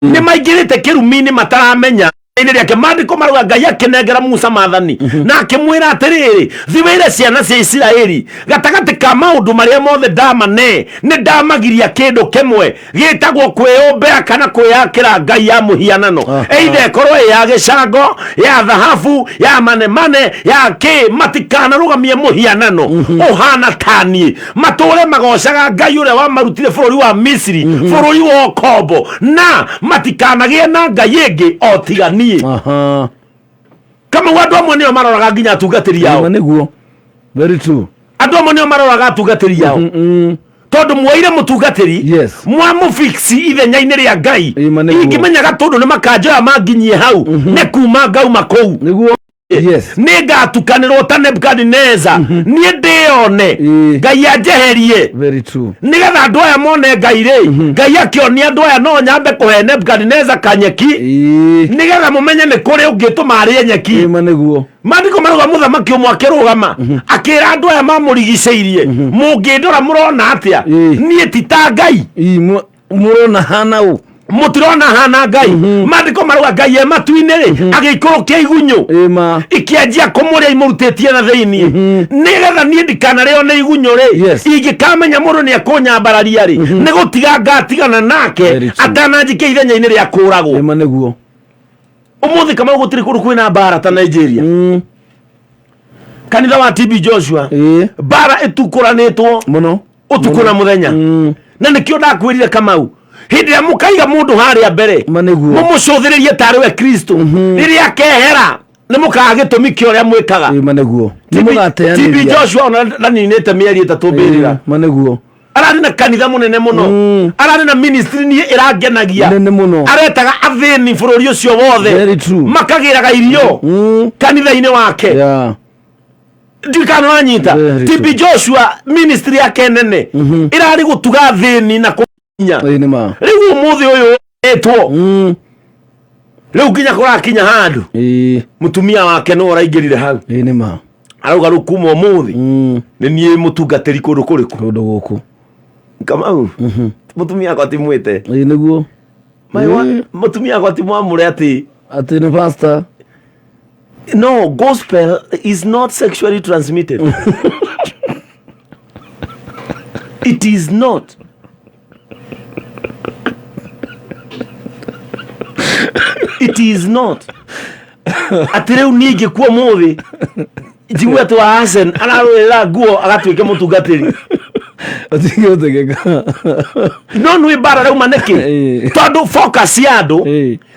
ni maingirite kirumi-ini mataramenya ĩrĩake mandiko marauga Ngai akinengera Musa mathani na akimwira atiriri thiwire ciana cia Isiraeli gatagati ka maundu maria mothe ndamane ni ndamagiria kindu kimwe gitagwo kwĩũmbĩra kana kwĩyakĩra Ngai ya mũhianano either ikorwo ya gĩcango ya thahabu ya manemane ya ki matikana rugamie mũhianano uhana tani matũre magocaga Ngai ũrĩa wamarutire bũrũri wa Misiri bũrũri wa Kobo na matikanagie na Ngai ĩngĩ otigani kama wadu amwe nĩo maroraga nginya atungatĩri yao nĩguo very true andũ amwe nĩo maroraga atungatĩri yao tondũ muoire mũtungatĩri mwamũfixi ithenya-inĩ rĩa Ngai ingĩmenyaga tondũ nĩ makanjoya manginyie hau nĩ kuma ngauma kũu nĩguo nĩ ngatukanĩrwo ta Nebukadneza niĩ ndĩone Ngai anjeherie nĩgetha andũ aya mone Ngai rĩ Ngai akĩonia andũ aya no nyambe kũhe Nebukadneza kanyeki nĩgetha mũmenye nĩ kũrĩ ũngĩtũma arĩe nyeki mandĩko marauga mũthamaki ũmwe akĩrũgama akĩra andũ aya mamũrigicĩirie mũngĩndora mũrona atĩa niĩ ti ta Ngai mũrona hana ũ mutirona hana Ngai mandiko marauga Ngai e matu-inĩ rĩ agĩikũrũkia igunyũ ikĩanjia kũmũrĩa imũrutĩtie na thĩinĩ nĩgetha niĩ ndikanarĩo nĩ igunyũ rĩ ingĩkamenya mũndũ nĩ ekũnyambararia rĩ nĩ gũtiga ngatigana nake atananjikia ithenya-inĩ rĩa kũragwo ũmũthĩ Kamau gũtirĩ kũndũ kwĩna mbara ta Nigeria kanitha wa TB Joshua mbara ĩtukũranĩtwo mũno ũtukũ na mũthenya na nĩkĩo ndakwĩrire Kamau hindi ya mukaiga mundu haria mbere mumucuthiririe tariwe Kristo riri akehera ni mukagitumi kio ria mwikaga maneguo ni mugateanira TB Joshua ona ninete mieri 3 mbirira maneguo arari na kanitha munene muno arari na ministry ni iragenagia aretaga athini bururi ucio wothe makagiraga irio kanitha-ini wake ndikano anyita TB Joshua ministry yake nene irari gutuga athini na riu umuthi uyu etwo riu nginya kurakinya handu mutumia wake no araingirire hau arauga riu kuma umuthi ni nie mutungatiri kundu kuriku kundu guku Kamau mutumia akwa timwite niguo mutumia akwa timwamure ati ni pastor no gospel is not sexually transmitted it is not It is not. Atireu ningi kuo muthi. Jigwe tu Hassan ararwira nguo agatuike mutungatiri. No nwi bara rau maneke. Tondu focus ya andu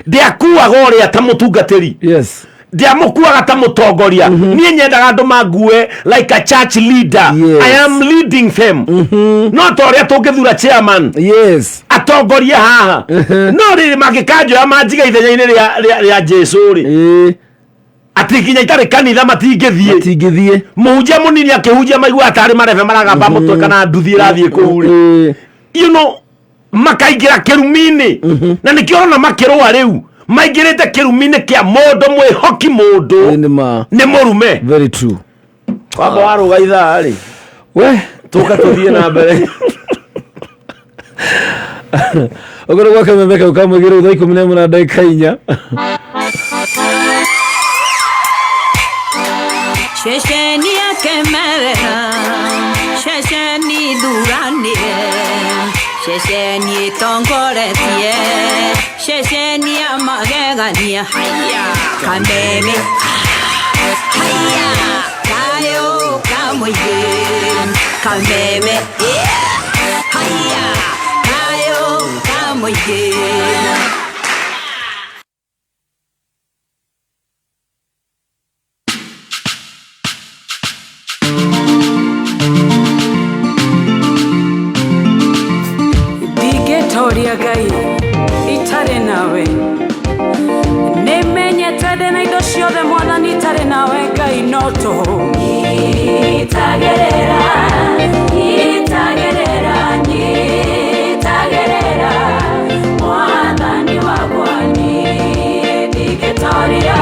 ndiakuaga uria ta mutungatiri. Yes. Ndiamukuaga ta mutongoria. Nie nyendaga andu mangue like a church leader. Yes. I am leading them. No toria tungithura chairman. Yes. Atongoria haha. No riri magikanjo ya majiga ithenya-ini ria Jesu ri. Atikinya itare kanitha matingithie muhunjia munini akihunjia maigua atari marebe maragamba mutwe kana nduthi rathie kuri you know makaingira kirumini na nikiona makirwa riu maingirite kirumini kia mundu mwihoki mundu ni murume. Very true. Kwamba waruga ithaa ri we tuka tuthie na mbere ogoro gwaka memeka ukamwigire uthaa 11 na dakika 4. Shesheni akemerera, shesheni duranie, shesheni tongoretie, shesheni amagegania. Haya, kameme, haya, kayo kamoye, kameme, haya, kayo kamoye. Toria gai itare nawe nemenyete na indo ciothe mwathani itare nawe gai noto itagerera mwathani wakwa ndigetoria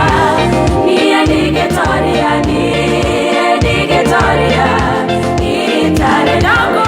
itare nawe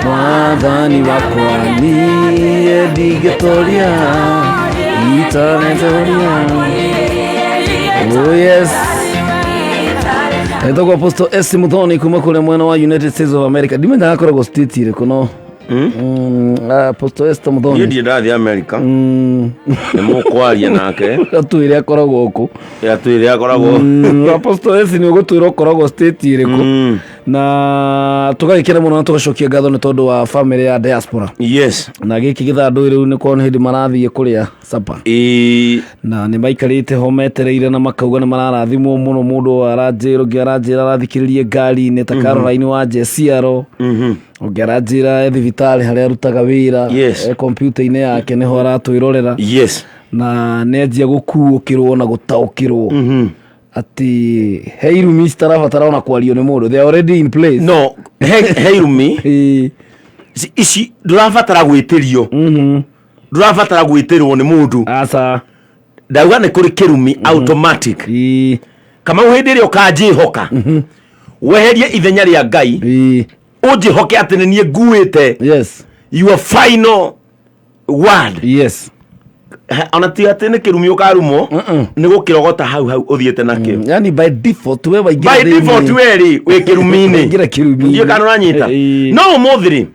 mwathani wakwa niĩ ndingĩtoria itanetoria. Oh yes, etagwo Apostle S Muthoni kuma kũrĩa mwena wa United States of America. Ndimenyaga akoragwo state irĩkũ no Apostle S Muthoni niĩ ndathi America nĩ mũkwaria nake atwĩre akoragwo gũkũ atwĩre akoragwo Apostle S nĩ ũgũtwĩra akoragwo state irĩkũ na tũgagĩkĩra mũno na tũgacokia ngatho nĩ tondũ wa family ya diaspora. Yes, na gĩkĩ gĩthandũ rĩu nĩ kwa hĩndĩ marathiĩ kũrĩa sapa na nĩ maikarĩte ho metereire na makauga nĩ mararathimwo mũno. Mũndũ aranjĩra arathikĩrĩrie ngari-inĩ ta Caroline wa Jesiaro, ũngĩ aranjĩra thibitarĩ harĩa arutaga wĩra kompiuta-inĩ yake nĩho aratwĩrorera na nĩ anjia gũkuũkĩrwo na gũtaũkĩrwo ati heirumi citarabatara ona kwario nĩ mũndũ, they are already in place. No, heirumi ici ndũrabatara gwĩtĩrio, ndũrabatara gwĩtĩrwo nĩ mũndũ. Aca ndauga nĩ kũrĩ kĩrumi automatic. Kama hĩndĩ ĩrĩa ũkanjĩhoka weherie ithenya rĩa Ngai ũnjĩhoke atĩ nĩ niĩ nguĩte your final word. Yes, ona ti atĩ nĩ kĩrumi ũkarumwo nĩ gũkĩrogota hau ũthiĩte nakĩo. Yani by default we by default weri wĩ kĩrumi-inĩ ndiĩ kana ũranyita. No ũmũthĩ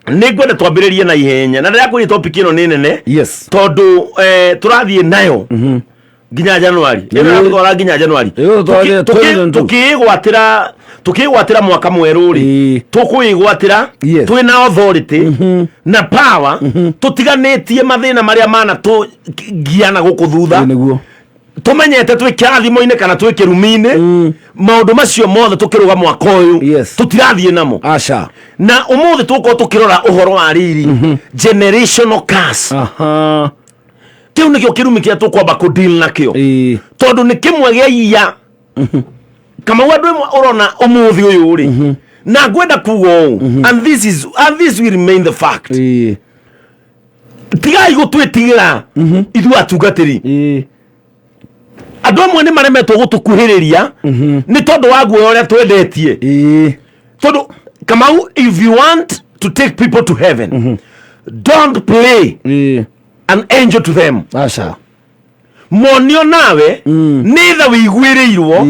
nĩ ngwenda twambĩrĩrie na ihenya na rĩrĩa kwĩrĩ topic ĩno nĩ nene tondũ tũrathiĩ nayo nginya Januari. Ĩno nginya Januari tukĩgwatĩra mwaka mwerũ rĩ tũkwĩgwatĩra twĩna authority na power tũtiganĩtie mathĩna marĩa mana tũgiana gũkũ thutha. Tũmenyete twĩ kĩrathimo-inĩ kana twĩ kĩrumi-inĩ maũndũ macio mothe tũkĩrũga mwaka ũyũ tũtirathiĩ namo. Aca na ũmũthĩ tũkorwo tũkĩrora ũhoro wa riri generational curse. Kĩu nĩkĩo kĩrumi kĩrĩa tũkwamba kũdeal nakĩo tondũ nĩ kĩmwe gĩa iya kama andũ ũrona ũmũthĩ ũyũ rĩ na ngwenda kuga ũũ and this will remain the fact. Tigai gũtwĩtigĩra ithuĩ atungatĩri. Andũ amwe nĩ maremetwo gũtũkuhĩrĩria nĩ tondũ wa guoya ũrĩa twendetie. Tondũ kama if you want to take people to heaven don't play an angel to them. Aca monio nawe nĩtha wĩiguĩrĩirwo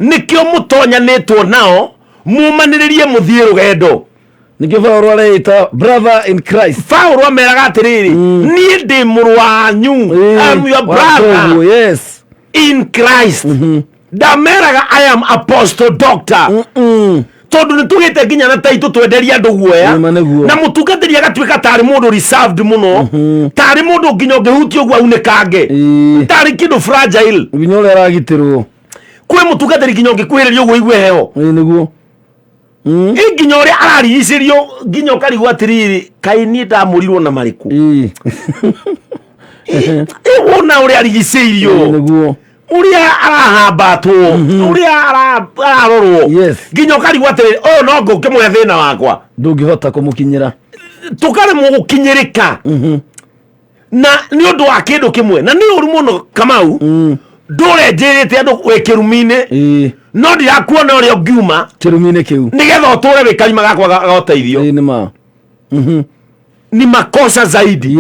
nĩkĩo mũtonyanĩtwo nao mumanĩrĩrie mũthiĩ rũgendo. nĩkĩo Paũlũ areita brother in Christ. Paũlũ ameraga atĩrĩrĩ niĩ ndĩ mũrũ wanyu, I'm your brother in Christ. Ndameraga I am apostle doctor tondũ nĩ tũgĩte nginya na taitũ twenderia andũ guoya na mũtungatĩri agatuĩka tarĩ mũndũ reserved mũno, tarĩ mũndũ nginya ũngĩhutia ũguo aunĩkange, tarĩ kĩndũ fragile nginya ũrĩa aragitĩrwo. Kwĩ mũtungatĩri nginya ũngĩkuhĩrĩria ũguo igue heo nĩguo nginya ũrĩa ararigicĩrio nginya ũkarigwo atĩrĩrĩ kaĩ niĩ ndamũrirwo na marĩkũ. Wona ũrĩa arigicĩirio nĩguo ũrĩa arahambatwo ũrĩa ararorwo nginya ũkarigwo atĩrĩrĩ ũyũ no ngũkĩmũhe thĩna wakwa ndũngĩhota kũmũkinyĩra, tũkaremwo gũkinyĩrĩka na nĩ ũndũ wa kĩndũ kĩmwe. Na nĩ ũru mũno Kamau ndũrenjĩrĩte andũ wĩ kĩrumi-inĩ no ndirakuona ũrĩa ũngiuma kĩrumi-inĩ kĩu nĩgetha ũtũre wĩ karima gakwa gaũteithio. Ni makosa zaidi.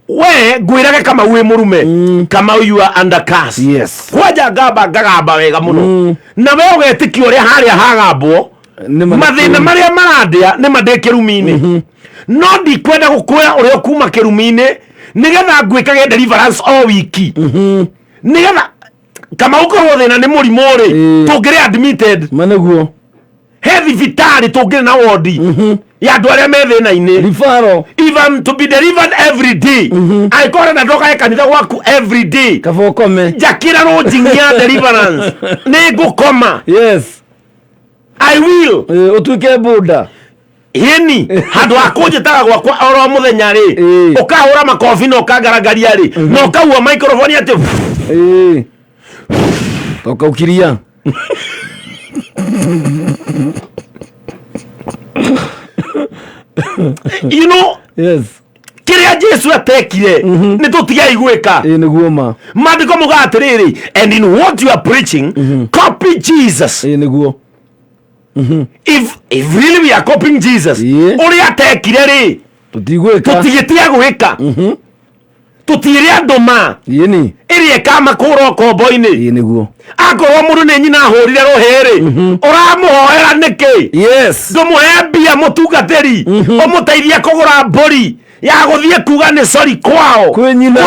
We ngwĩrage Kamau wĩ mũrume Kamau you are under curse. Kwanja ngagamba wega mũno na we ũgetĩkia ũrĩa harĩa hagambwo mathĩna marĩa marandĩa nĩ mandĩ kĩrumi-inĩ no ndikwenda gũkwĩra ũrĩa kuma kĩrumi-inĩ nĩgetha ngwĩkage deliverance o wiki nĩgetha Kamau korwo thĩna nĩ mũrimũ rĩ tũngĩrĩ admitted maneguo he thibitarĩ tũngĩrĩ na wodi ya andũ arĩa me thĩna-inĩ referral even to be delivered every day. Aikora na ndoka kanitha gwaku every day kaba ũkome njakĩra rũnjingi ya deliverance nĩ ngũkoma. I will ũtuĩke buda heni handũ ha kũnjĩtaga gwakwa oro mũthenya rĩ ũkahũra makobi na ũkangaragaria rĩ na ũkaua microphone atĩ ũkaukiria you know kiria Jesu atekire ni tutigai gwika niguo ma mandiko mugatiriri and in what you are preaching copy Jesus niguo if really we are copying Jesus uria atekire ri tutigitia gwika tutire anduma yeni irie kama kuro kombo-ini niguo akorwo mundu ni nyina ahurire ruhiri uramuhoera niki yes ndumuhe mbia mutungatiri umuteithie kugura mburi ya guthie kuga ni sorry kwao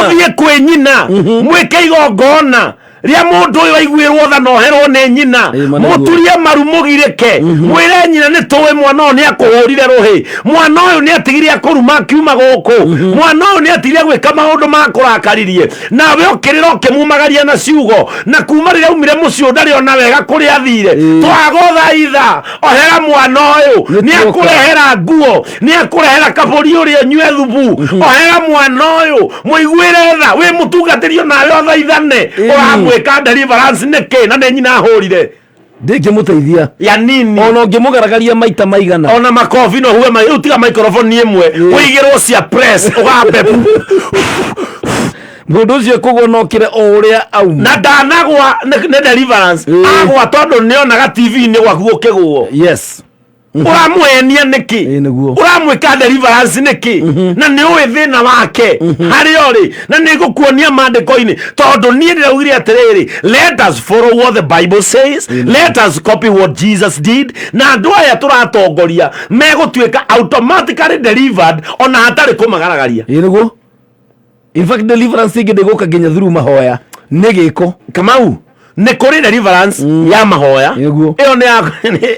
guthie kwi nyina mwike igongona ria mundu uyu aiguirwo tha noherwo ni nyina muturie maru mugirike mwire nyina ni tuwe mwana uyu ni akuhurire ruhi mwana uyu ni atigire akuruma kiuma guku mwana uyu ni atigire gwika maundu makurakaririe nawe ukirira ukimumagaria na ciugo na kuma riria umire mucio ndari ona wega kuri athire twaguthaitha ohera mwana uyu ni akurehera nguo ni akurehera kaburi uria nywe thubu ohera mwana uyu muiguire tha wi mutungatirio nawe othaithane ka deliverance neke na nyina ahurire ndike muteithia ya nini ona ngimugaragaria maita maigana ona makofi no huwe mai utiga microphone imwe uigirwo cia press ugambe mundu ucio kugwo no kire o uria auma na ndanagwa ne deliverance agwa tondu nionaga TV ni gwaku ukigwo yes uramuenia niki uramwika deliverance niki na ni uwi thina wake hari ori na ni gukuonia mandiko-ini tondu nie ndiraugire atiriri let us follow what the Bible says let us copy what Jesus did na andu aya turatongoria megutuika automatically delivered ona hatari kumagaragaria niguo in fact deliverance igi ndiguka nginya through mahoya ni giko Kamau ni kuri deliverance ya mahoya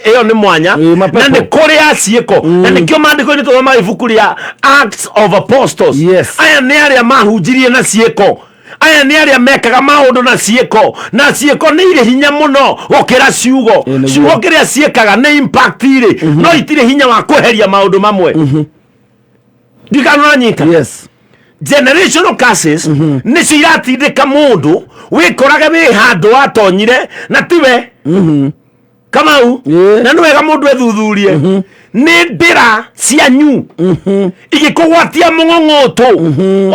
iyo ni mwanya na ni kuri ya ciiko na ni kio mandiko ni tuthoma ibuku ria Acts of Apostles aya ni aria mahunjirie na ciiko aya ni aria mekaga maundu na ciiko ni ire hinya muno gukira ciugo ciugo kiria ciekaga ni impact ire no itire hinya wa kuheria maundu mamwe ndikananyita yes generational curses ni ciratindika mundu wikoraga wi handu atonyire na tiwe Kamau na ni wega mundu ethuthurie ni ndira cianyu igikugwatia mung'ong'otu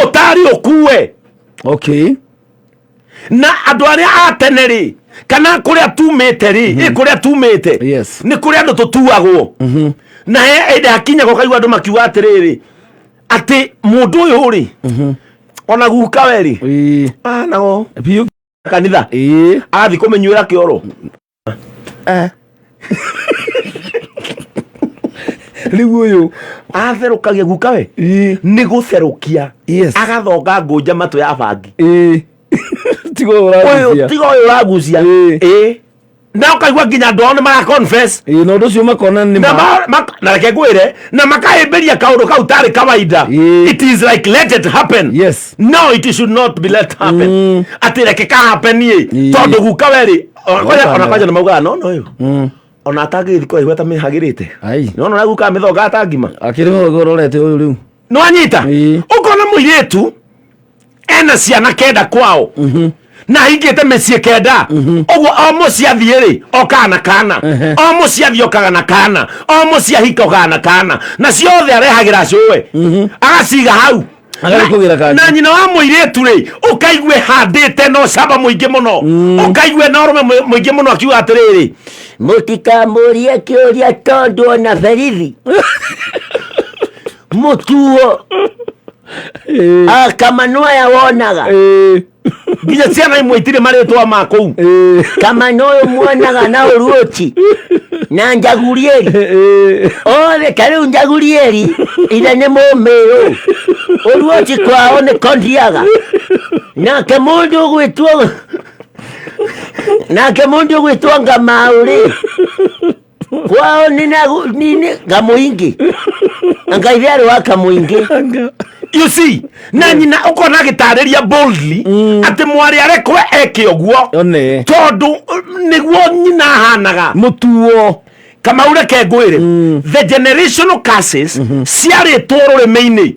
utari ukue okay na andu aria ateneri kana kuria tumite ri kuria tumite ni kuria andu tutuagwo na ende hakinya gokaigwa andu makiuga atiriri ati mundu uyu ri ona guka weri nago biu kanitha athi kumenyuira kioro riu uyu atherukagia guka we ni gutherukia agathonga ngunja matu ya bangi tigo uragucia na ukaigua nginya andu ao ni mara confess no ndu cio makona ni na reke ngwire na makahimbiria kaundu kau tari kawaida it is like let it happen yes no it should not be let happen ati reke ka happen ye tondu guka weri ona kwanja na mauga no uyu ona atangithi kwa igweta mihagirite no na guka mithonga atangima akiri gororete uyu riu no anyita ukona muiretu ena ciana kenda kwao na hingite mesie kenda ogwo o mucia thiiri okana kana o mucia thiokaga na kana o mucia hikoga na kana na ciothe arehagira cuwe agaciga hau na nyina wa muiretu ri ukaigwe handite no caba muingi muno ukaigwe na urume muingi muno akiuga atiriri mutikamburie kiuria tondu ona berithi mutuo kama ya wonaga nginya ciana imwe itire maritwa makou kama noyo mwonaga na uruoti na njagurieri ole kariu njagurieri ile ni mumiru uruoti kwao ni kondiaga nake mundu gwitwa ngamauri kwao nini ngamuingi ngaithari wa kamuingi you see na nyina ukona gitariria boldly ati mwari arekwe eke ogwo tondu niguo nyina hanaga mutuo kama ureke ngwire the generational curses ciari toro meini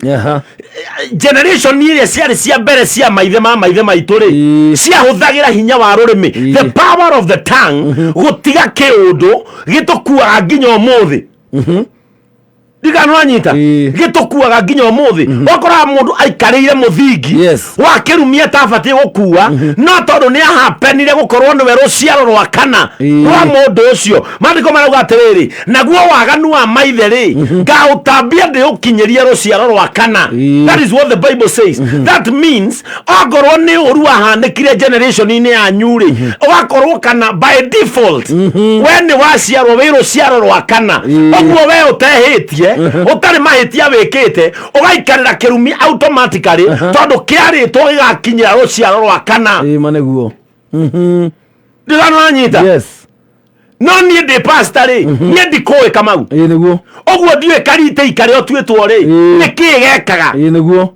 generation iria ciari cia mbere cia maithe maituri cia huthagira hinya wa rurimi the power of the tongue gutiga kiundu gitukuaga nginya umuthi Digano anyita gitukuaga nginya umuthi okora mundu aikarire muthingi wa kirumia tabati gukua no tondu ni ahapenire gukorwo ni weru ciaro rwa kana rwa mundu ucio mandiko marauga atiriri naguo waganu wa maithe ri ngautambia ndi ukinyirie ruciaro rwa kana. That is what the Bible says. That means ogorwo ni uru ahanikire generation ini yanyu ri ugakorwo kana by default when waciarwo wi ruciaro rwa kana ogwo we utehitie utari mahitia wikite ugaikarira kirumi automatically tondu kiaritwo gigakinyira ruciaro rwa kana maneguo ndigano anyita no ni ndi pastor ri ni ndikoe Kamau niguo ogwo ndiwe karite ikare otwetwo ri ni kigekaga niguo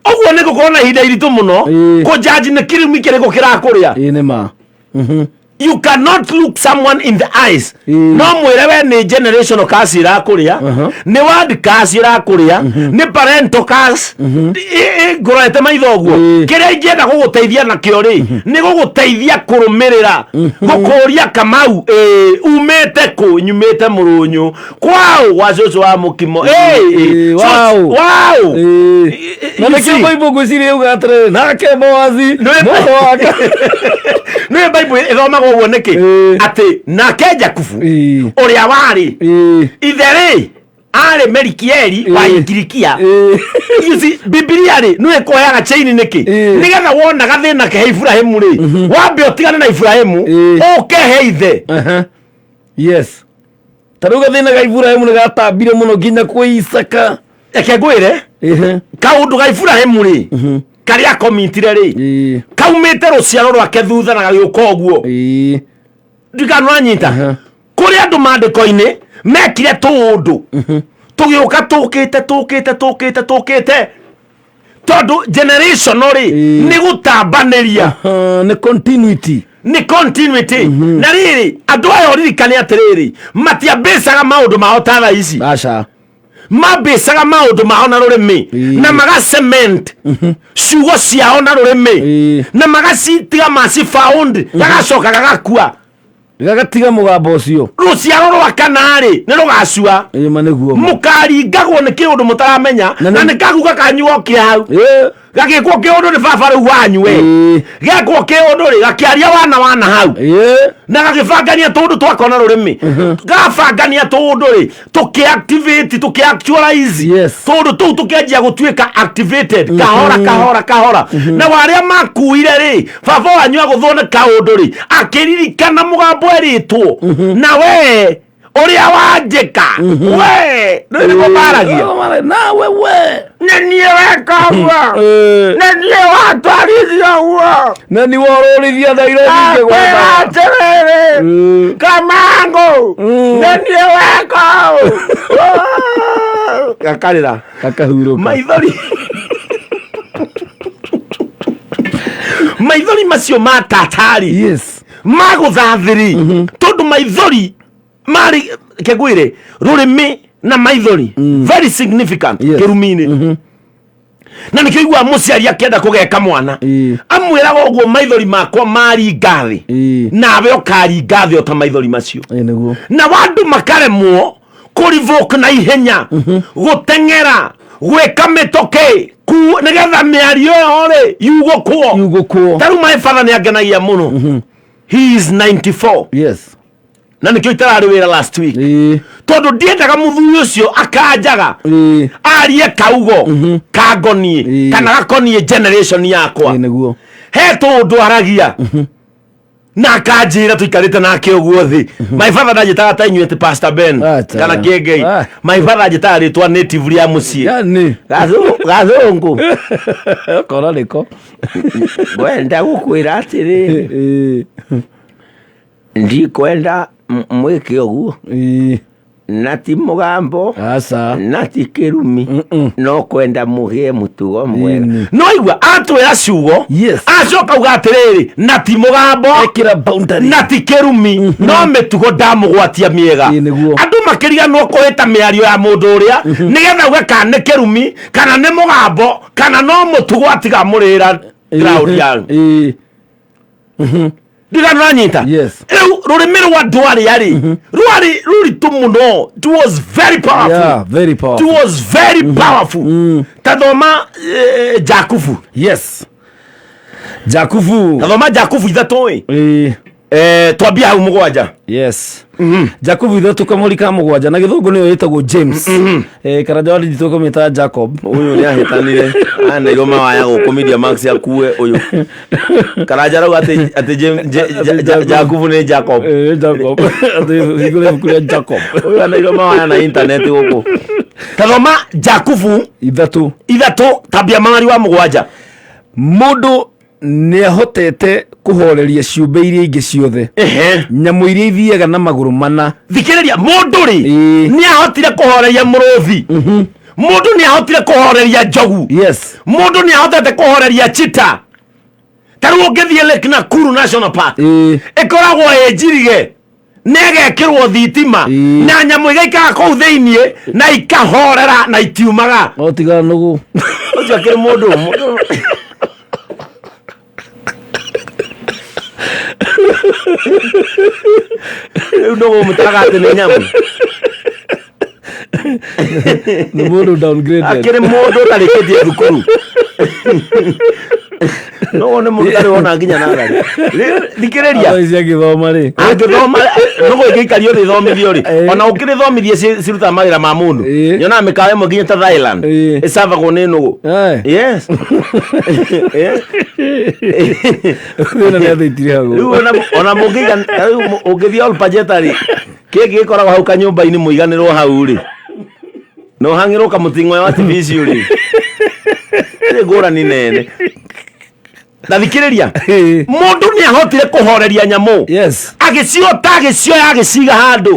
ogwo ni gukorwo na hinda iritu muno ko judge ni kirumi kiriko kirakuria ni ma you cannot look someone in the eyes no mwirewe ni generational curse irakuria ni word curse irakuria ni parental curse ngorete maithogwo kiria ingienda guguteithia na kio ri ni guguteithia kurumirira gukuria Kamau umete ku nyumete murunyu kwao wacoco wa mukimo wow na nikio Bible gwiciria ugatre nake Boazi wake no Bible ithomagwo guo niki ati nake Jakubu uria wari ithere ari Melikieli wa Kilikia you see Biblia ri no ekoyaga chain niki nigetha wona gathina ke Ibrahimu ri wambe otigane na Ibrahimu okehe ithe yes taruga thina ga Ibrahimu ni gatambire muno nginya kwi Isaka eke gwire kaundu ga Ibrahimu ri karia komitire ri kaumite ruciaro rwake thutha na gagioka ogwo ndigano anyita kuri andu mandiko-ini mekire tundu tugioka tukite tondu generation ri ni gutambaniria ni continuity na riri andu ayo ririkane atiriri matiambicaga maundu mao ta ici aca mabicaga maundu mao na rurimi na magacement ciugo ciao na rurimi na magacitiga maci found gagacoka gagakua gagatiga mugambo ucio ruciaro rwa kanari ni rugacua maneguo mukaringagwo ni kiundu mutaramenya na ni kaguga kanyuo kia hau gagikwo kiundu ni baba riu wanyu we gekwo kiundu ri gakiaria wana hau na gagibangania tundu twakona rurimi gabangania tundu ri tukiactualize tundu tu tukianjia gutwika activated kahora na waria makuire ri baba wanyu aguthone kaundu ri akiririkana mugambo eritwo na we uria wanjika we ndio maragia nawe we nenie wekagwa nenie watwarithia uo nani wororithia Nairobi aterere Kamango nenie wekao gakarira gakahuruka maithori macio matatari maguthathiri tondu maithori mari kegwire rurimi na maithori very significant kirumini na nikio igwa muciari akienda kugeka mwana amwiraga ogwo maithori makwa mari ngathi nawe okari ngathi ota maithori macio na wandu makaremwo kurivoke na ihenya gutengera gwika mitoke nigetha miario yore yugukwo taru my father ni agenagia muno he is 94 na nikio itarari wira last week tondu ndiendaga muthuri ucio akanjaga arie kaugo kagonie kana gakonie generation yakwa he tundu aragia na kanjira tuikarite nake ogwo thi my father ndajitaga ta inyuete Pastor Ben kana Kiengei my father ndajitaga ritwa native ya mucie yani gazungu kora liko gwenda gukwira atiri ndi kwenda mweke ogwo nati mugambo asa nati kirumi no kwenda mugie mutugo mwega no igwa atwira ciugo acoka uga atiriri nati mugambo ekira boundary nati kirumi no mitugo ndamugwatia miega andu makiriga no kuhita miario ya mundu uria nigetha uga kana kirumi kana ni mugambo kana no mutugo atiga murira ground yangu ndigananyita rurimi rwa ndwari yari ruritu muno. It was very powerful. Yeah, very powerful. It was very powerful. Tathoma Jakubu. Yes, Jakubu. Tathoma Jakubu ithatũ twambia hau mũgwanja. Yes. Jakubu ithatũ kamũri ka mũgwanja na gĩthũngũ nĩyo ĩtagwo James. Karanja wadi ditũ kometa Jacob. Ũyũ nĩ ahĩtanire anairwo mawaya gũkũmithia Max akue ũyũ. Karanja rau atĩ Jakubu nĩ Jacob. Jacob. Atĩ higũre kũrĩa Jacob. Ũyũ anairwo mawaya na internet gũkũ. Tathoma Jakubu ithatũ tambia mang'ari wa mũgwanja. Mũndũ nĩ ahotete kuhoreria ciũmbe iria ingĩ ciothe. Nyamũ iria ithiaga na magũrũ mana. Thikĩrĩria, mũndũ rĩ nĩ ahotire kuhoreria mũrũthi. Mũndũ nĩ ahotire kuhoreria njogu. Yes. Mũndũ nĩ ahotete kuhoreria cheetah. Tarĩu ũngĩthiĩ Lake Nakuru National Park ĩkoragwo ĩnjirige negekĩrwo thitima na nyamũ igaikara kũu thĩiniĩ na ikahorera na itiumaga. Otigana nũgũ. Ũcio akĩrĩ mũndũ rĩu nũgũ mũtaraga atĩ nĩ nyamũ. Nĩ mũndũ downgraded. Akĩrĩ mũndũ ũtarĩkĩtie thukuru. Nũgũ nĩ mũndũ ũtarĩ wona nginya natharĩ. Thikĩrĩria, agĩthoma rĩ nũgũ ĩgĩikario thĩ ithomithio rĩ ona ũkĩrĩthomithie cirutaga mawĩra ma mũndũ. Nyonaga mĩkawa ĩmwe nginya ta Thailand ĩcabagwo nĩ nũgũ. Yes. Ona mũngĩthiĩ Olpajeta rĩ kĩngĩ gĩkoragwo hau kanyũmba-inĩ mũiganĩrwo hau rĩ na ũhang'ĩrwo kamũting'oe wa tibicio rĩ nĩ ngũrani nene. Na thikĩrĩria, mũndũ nĩ ahotire kũhoreria nyamũ. Agĩciota agĩcioya agĩciga handũ.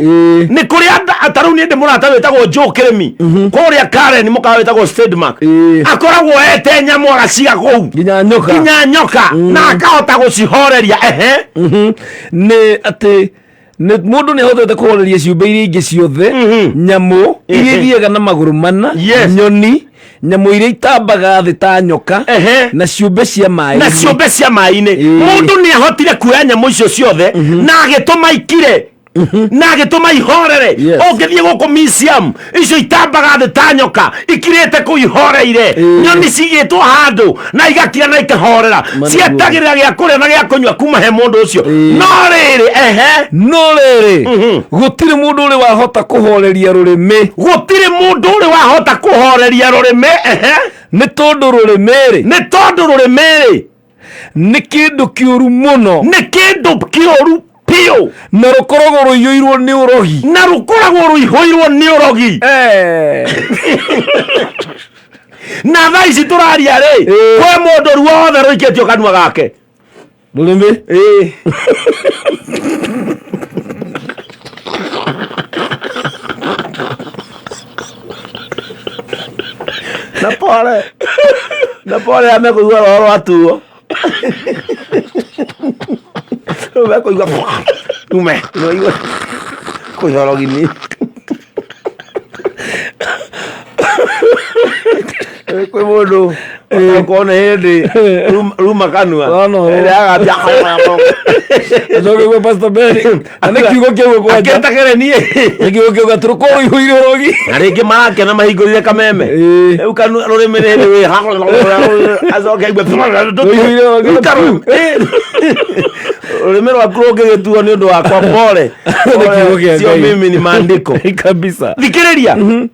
Nĩ kũrĩa atarũ nĩ ndĩ mũrata wĩtagwo Joe Kiremi kũrĩa Karen mũkawa wĩtagwo Stedmark akoragwo ete nyamũ agaciga kũu nginya nyoka na akahota gũcihoreria. Nĩ atĩ mũndũ nĩ ahotete kũhoreria ciũmbe iria ingĩ ciothe, nyamũ iria ithiaga na magũrũ mana, nyoni, nyamũ iria itambaga thĩ ta nyoka na ciũmbe cia maĩ-inĩ. Mũndũ nĩ ahotire kuoya nyamũ icio ciothe na agĩtũma ikire na agĩtũma ihorere. Ũngĩthiĩ gũkũ museum icio itambaga thĩ ta nyoka ikirĩte kũu ihoreire, nyoni cigĩtwo handũ na igakira na ikahorera, cietagĩrĩra gĩa kũrĩa na gĩa kũnyua kuma he mũndũ ũcio. No rĩrĩ gũtirĩ mũndũ ũrĩ wahota kũhoreria rũrĩmĩ. Gũtirĩ mũndũ ũrĩ wahota kũhoreria rũrĩmĩ. Nĩ tondũ rũrĩmĩ rĩ nĩ kĩndũ kĩũru mũno. Nĩ kĩndũ kĩũru piũ na rũkoragwo rũiyũirwo nĩ ũrogi. Na thaa ici tũraria rĩ kwĩ mũndũ ruothe rũikĩtio kanua gake rũrĩmĩ. na pole amekũigua roro rwatuo umekũigua kũihorogini kwĩ mũndũ kona hĩndĩ ruma kanua agapia Pastor Benny ane kiugo kĩu gwanja akĩtakĩre niĩ kiugo kĩu gatũrũkorwo ihũire ũrogi na rĩngĩ marakena mahingũrire kameme rĩu kanua rũrĩmĩ nĩ wĩ acoke aigue rũrĩmĩ rwaku rũngĩgĩtuo nĩ ũndũ wakwa pole sio mimi ni maandiko kabisa. Thikĩrĩria,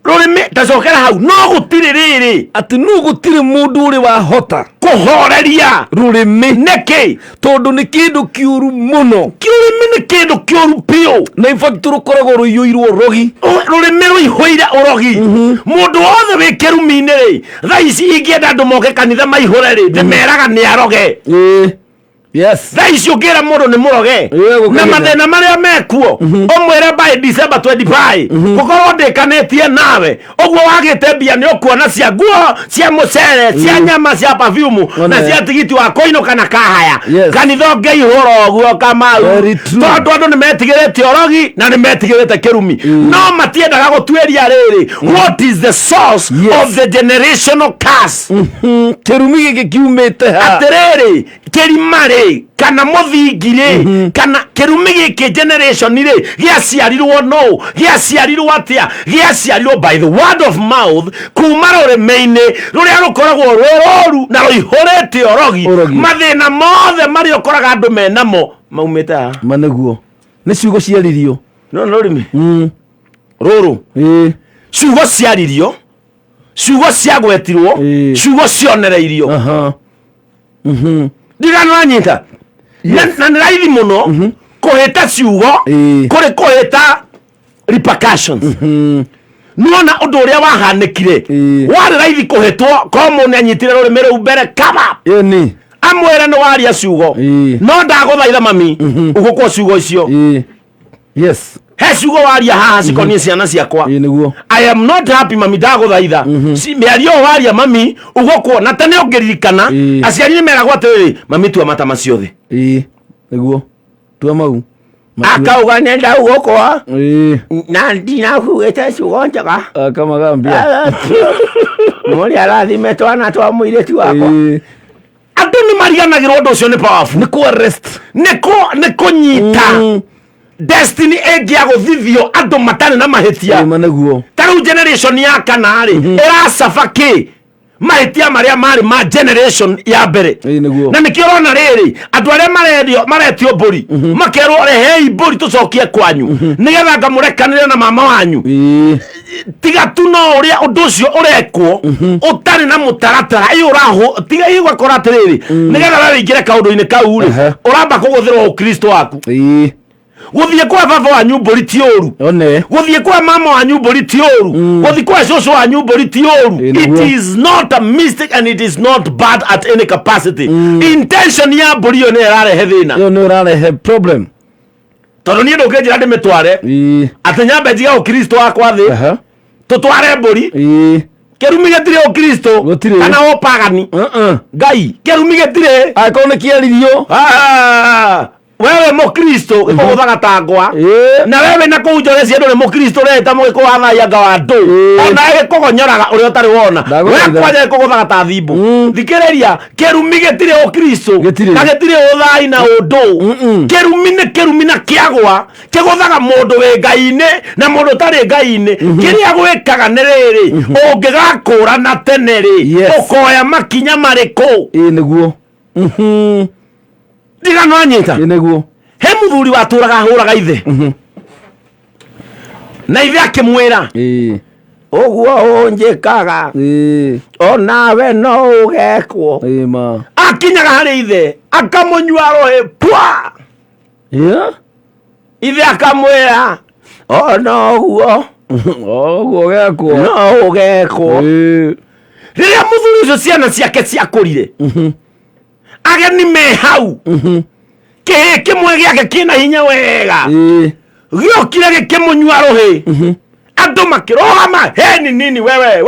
rũrĩmĩ tacokera hau no gũtirĩ rĩrĩ atĩ no gũtirĩ mũndũ ũrĩ wahota kũhoreria rũrĩmĩ. Nĩkĩ? Tondũ nĩ kĩndũ kĩũru mũno. Rũrĩmĩ nĩ kĩndũ kĩũru piũ na in fact rũkoragwo rũiyũirwo ũrogi. Rũrĩmĩ rũihũire ũrogi. Mũndũ wothe wĩ kĩrumi-inĩ rĩ thaa ici ingĩenda andũ moke kanitha maihũre rĩ ndĩmeraga nĩ aroge. Thaa ici ũngĩra mũndũ nĩ mũroge na mathĩna marĩa mekuo ũmwĩre by December 25 gũkorwo ndĩkanĩtie nawe, ũguo wagĩte mbia nĩ ũkuona cia nguo, cia mũcere, cia nyama, cia perfume na cia tigiti wa kũinũka na kahaya. Kanitha ũngĩihũra ũguo Kamau, tondũ andũ nĩ metigĩrĩte ũrogi na nĩ metigĩrĩte kĩrumi. No matiendaga gũtuĩria rĩrĩ what is the source of the generational curse. Kĩrumi gĩkĩ kiumĩte ha atĩrĩrĩ, kĩrima rĩ rĩ kana mũthingi rĩ kana kĩrumi gĩkĩ generation rĩ gĩaciarirwo no gĩaciarirwo atĩa gĩaciarirwo by the word of mouth kuma rũrĩmĩ-inĩ rũrĩa rũkoragwo rũrũru na rũihũrĩte orogi mathĩna mothe marĩa ũkoraga andũ menamo maumĩte maneguo nĩ ciugo ciaririo no rũrĩmĩ rũrũ ciugo ciaririo ciugo ciagwetirwo ciugo cionereirio ndigano anyita na nĩ raithi mũno kũhĩta ciugo kũrĩ kũhĩta repercussions nuona ũndũ ũrĩa wahanĩkire warĩ raithi kũhĩtwo ko mũndũ anyitire rũrĩmĩ rũu mbere kama amwĩre nĩ waria ciugo no ndagũthaitha mami ũgũkwo ciugo icio yes he ciugo waria haha cikonie ciana ciakwa I am not happy mami ndagũthaitha mĩario waria mami ũgũkwo na tene ũngĩririkana aciari nĩ meragwo atĩrĩrĩ mami tua mata macio thĩ nĩguo tua mau akauga nĩ ndaugũkwa na ndinakuĩte ciugo njega akamagambia mũrĩ arathime twana twa mũirĩtu wakwa andũ nĩ mariganagĩrwo ũndũ ũcio nĩ powerful nĩ arrest nĩ kũnyita destiny ĩngĩagũthithio andũ matarĩ na mahĩtia tarĩu generation ya kana rĩ ĩracafa kĩ mahĩtia marĩa marĩ ma generation ya mbere na nĩkĩo ũrona rĩrĩ andũ arĩa maretio mbũri makerwo rehei mbũri tũcokie kwanyu nĩgetha ngamũrekanĩre na mama wanyu tiga tu no ũrĩa ũndũ ũcio ũrekwo ũtarĩ na mũtaratara tiga igwakora atĩrĩrĩ nĩgetha we wĩingĩre kaũndũ-inĩ kau rĩ ũramba kũgũthĩrwo ũkristo waku gũthiĩ kwa baba wanyu mbũri ti ũru gũthiĩ kwa mama wanyu mbũri ti ũru gũthiĩ kwa cũcũ wanyu mbũri ti ũru it is not a mistake and it is not bad at any capacity intention ya mbũri ĩyo nĩ ĩrarehe thĩna ĩyo nĩ ĩrarehe problem tondũ niĩ ndũngĩnjĩra ndĩmĩtware atĩ nyambe njiga ũkristo wakwa thĩ tũtware mbũri kĩrumi gĩtirĩ ũkristo kana ũpagani ngai kĩrumi gĩtirĩ angĩkorwo nĩ kĩaririo wewe mukristo gĩkũgũthaga ta ngwa na wewe na kũu njore ciendũ nĩ mukristo reta mũgĩkũ wathaia nga wa ndũ ona gĩkũgonyoraga ũrĩa ũtarĩ wona we kwanja gĩkũgũthaga ta thimbũ thikĩrĩria kĩrumi gĩtirĩ ũkristo na gĩtirĩ ũthai na ũndũ kĩrumi nĩ kĩrumi na kĩagwa kĩgũthaga mũndũ wĩ ngai-inĩ na mũndũ ũtarĩ ngai-inĩ kĩrĩa gwĩkaga nĩ rĩrĩ ũngĩgakũũrana tene rĩ ũkoya makinya marĩkũ nĩguo ndigano anyita nĩguo he mũthuri watũraga hũraga ithe na ithe akĩmwĩra ũguo ũnjĩkaga onawe no ũgekwo akinyaga harĩ ithe akamũnyua roĩ pwa ithe akamwĩra ona ũguo ũgekwo no ũgekwo rĩrĩa mũthuri ũcio ciana ciake ciakũrire ageni me hau kĩhĩ kĩmwe gĩake kĩna hinya wega gĩokire gĩkĩmũnyua rũhĩ andũ makĩrũgama heni nini wewe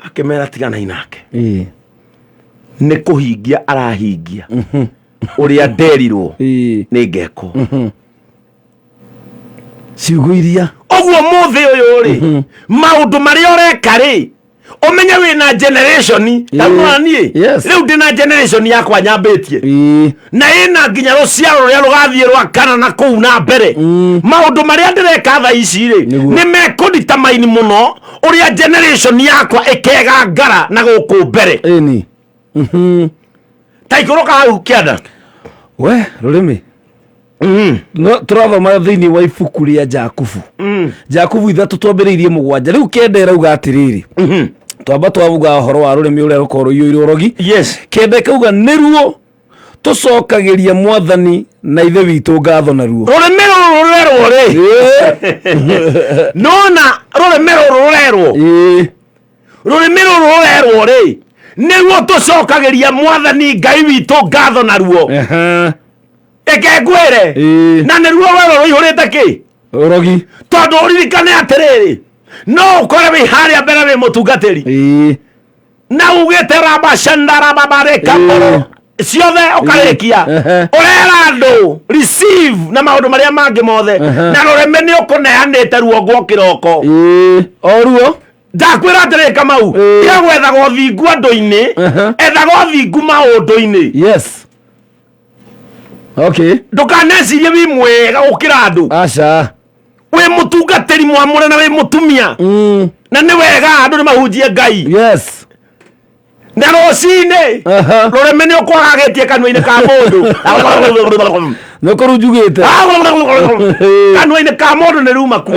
akĩmera tiganai nake nĩ kũhingia arahingia ũrĩa nderirwo nĩ ngeko ciugo iria ũguo mũthĩ ũyũ rĩ maũndũ marĩa ũreka rĩ umenye wina generation tarũra niĩ rĩu ndĩna generation yakwa nyambĩtie na ĩna nginya rũciaro rũrĩa rũgathiĩ rwa kana na kũu na mbere maũndũ marĩa ndĩreka thaa ici rĩ nĩ mekũnditamaini mũno ũrĩa generation yakwa ĩkega ngara na gũkũ mbere ta ikũrũka hau kĩanda we rũrĩmĩ tũrathoma thĩinĩ wa ibuku rĩa Jakubu Jakubu 3:2 mũgwanja rĩu kenda ĩrauga atĩrĩrĩ twamba twavuga ũhoro wa rũrĩmĩ ũrĩa rũkorwo rũiyũire ũrogi kenda ĩkauga nĩruo tũcokagĩria mwathani na ithe witũ ngatho naruo rũrĩmĩ rũrũ rũrerwo rĩ nona rũrĩmĩ rũrũ rũrerwo rĩ nĩruo tũcokagĩria mwathani ngai witũ ngatho naruo eke ngwĩre na nĩruo wero rũihũrĩte kĩ ũrogi tondũ ũririkane atĩrĩrĩ no ũkore wĩ harĩa mbere wĩ mũtungatĩri na ugĩte rabashandarababarĩka ciothe ũkarĩkia ũrera andũ receive na maũndũ marĩa mangĩ mothe na rũrĩmĩ nĩ ũkũneanĩte ruongo kĩroko oruo ndakwĩra atĩrĩ Kamau iga gwethaga ũthingu andũ-inĩ ethaga ũthingu maũndũ-inĩ Okay. Ndukanecirie wi mwega gukira andu. Aca. We mutungatiri mwamure na we mutumia. Na ni wega andu ni mahunjie Ngai. Yes. Na rocine. Rureme ni ukwagagetie kanwa-ini ka mundu. Noko rujugite. Kanwa-ini ka mundu ni ruma ku.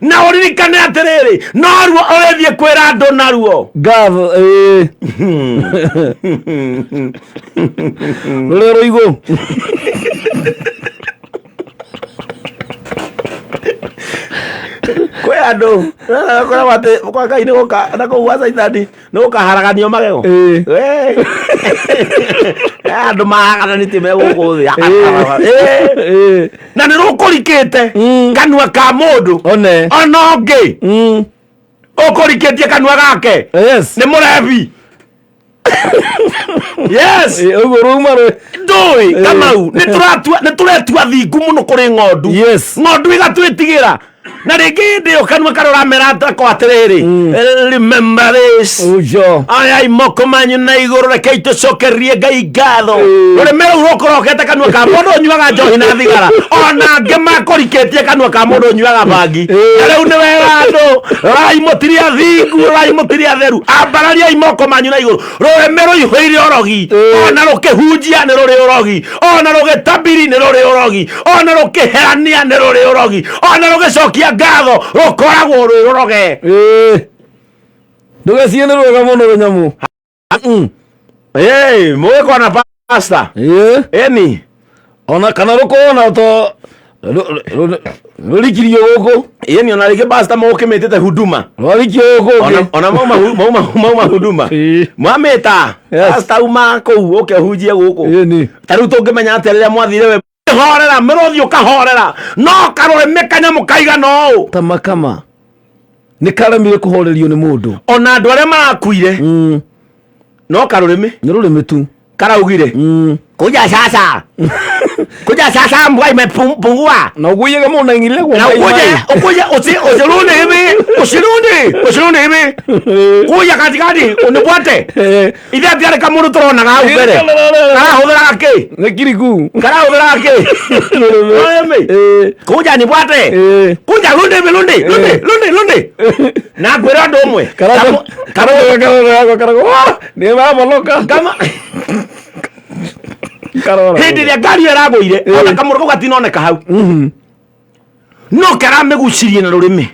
Na uririkane atiriri, no ruo urethie kwira andu naruo. Gatho Rurero igo. Kwe andu kora wate kwa Ngai ni guka na kuwa Saitani ni gukaharaganio magego. Andu mahagananite me guku thi. Na ni rukurikite kanwa ka mundu ona ungi ukurikitie kanwa gake. Yes. Ni murebi. Yes. Ugo rumaro Ndui Kamau ni turetua thingu muno kuri ng'ondu. Yes. Ng'ondu igatwitigira na ringi ndio kanwa karora merata kwa atiriri. Remember this. Ujo. Ai moko manyu na iguru reke tucokerie Ngai ngatho. Remera urokorokete kanwa ka mundu nyuaga njohi na thigara. Ona ngema koriketie kanwa ka mundu nyuaga bangi. Na riu ni wega andu rai mutiria thingu rai mutiria theru. Ambararia imoko manyu na iguru. Remera ihoire orogi. Ona rukihunjia ni ruri orogi. Ona rugitabiri ni ruri orogi. Ona rukiherania ni ruri orogi. Ona rugicokia ngatho rukoragwo ruri oroge. Ndugeciene rwega muno runyamu. Muwe kona pastor. Eni. Ona kana rukona to rurikirio guku. Eni ona rike pastor mo kemetete huduma. Rurikio guku. Ona mauma huduma. Mwameta. Pastor uma ku ukehunjia guku. Eni. Taru tungimenya atirira mwathire we horera mirothi ukahorera no karore mekanya mukaiga no tamakama ni karamire kuhorerio ni mundu ona andu aria marakuire no karurimi ni rurimi tu karaugire kuja sasa kuja sasa mbwa imepungua na uguye muna ingile kwa na ukuja usirudi hivi usirudi hivi kuja katikati unifuate ile ndiye kama mtu tunaona ngao mbele karahuthira gaki ni kiriku karahuthira gaki kuja nifuate kuja lundi na kwera ndo umwe karago ni mama loka kama hindi ria ngari iraguire ona kamuru kau gatinoneka hau no karamegucirie na rurimi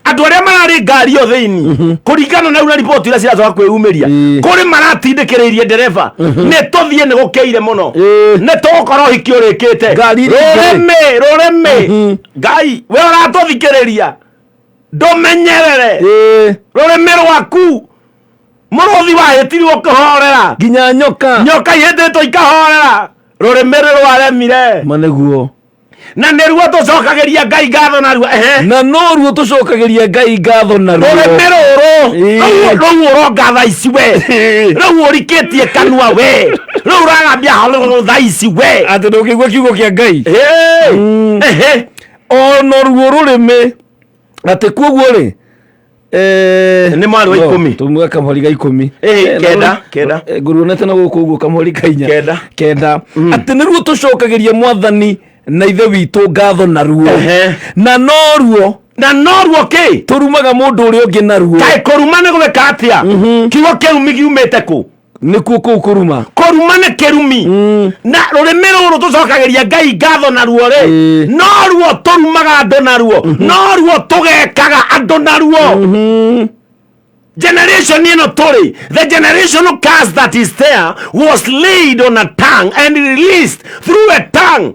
andu aria marari ngari o thiini kuringana na una report ira ciracoka kwiyumiria kuri maratindikiririe ndereva ni tuthie ni gukeire muno ni tugukorwo hiki urikite rurimi Ngai we uratuthikiriria ndumenyerere rurimi rwaku muruthi wahitirio kuhorera nginya nyoka ihititwo ikahorera rurimi rwaremire maneguo na niruo tucokagiria Ngai ngatho naruo na no ruo tucokagiria Ngai ngatho naruo rurimi ruru uronga ici we riu urikitie kanua we riu uragambia thaa ici we ati ndukigua kiugo kia Ngai ono ruo rurimi ati kuoguo ri ni mwari wa 10 tumwe kamhori ga 10 kenda ngurunete na guku uguo kamhori kainya kenda ati niruo tucokagiria mwathani na ithe witu ngatho naruo na noruo ki turumaga mundu uri ungi naruo kai kuruma ni gweka atia kiugo kirumi giumite ku nikuo kuu kuruma ni kirumi na rurimi ruru tucokagiria Ngai ngatho naruo ri noruo turumaga andu naruo noruo tugekaga andu naruo generation ino turi the generational curse that is there was laid on a tongue and released through a tongue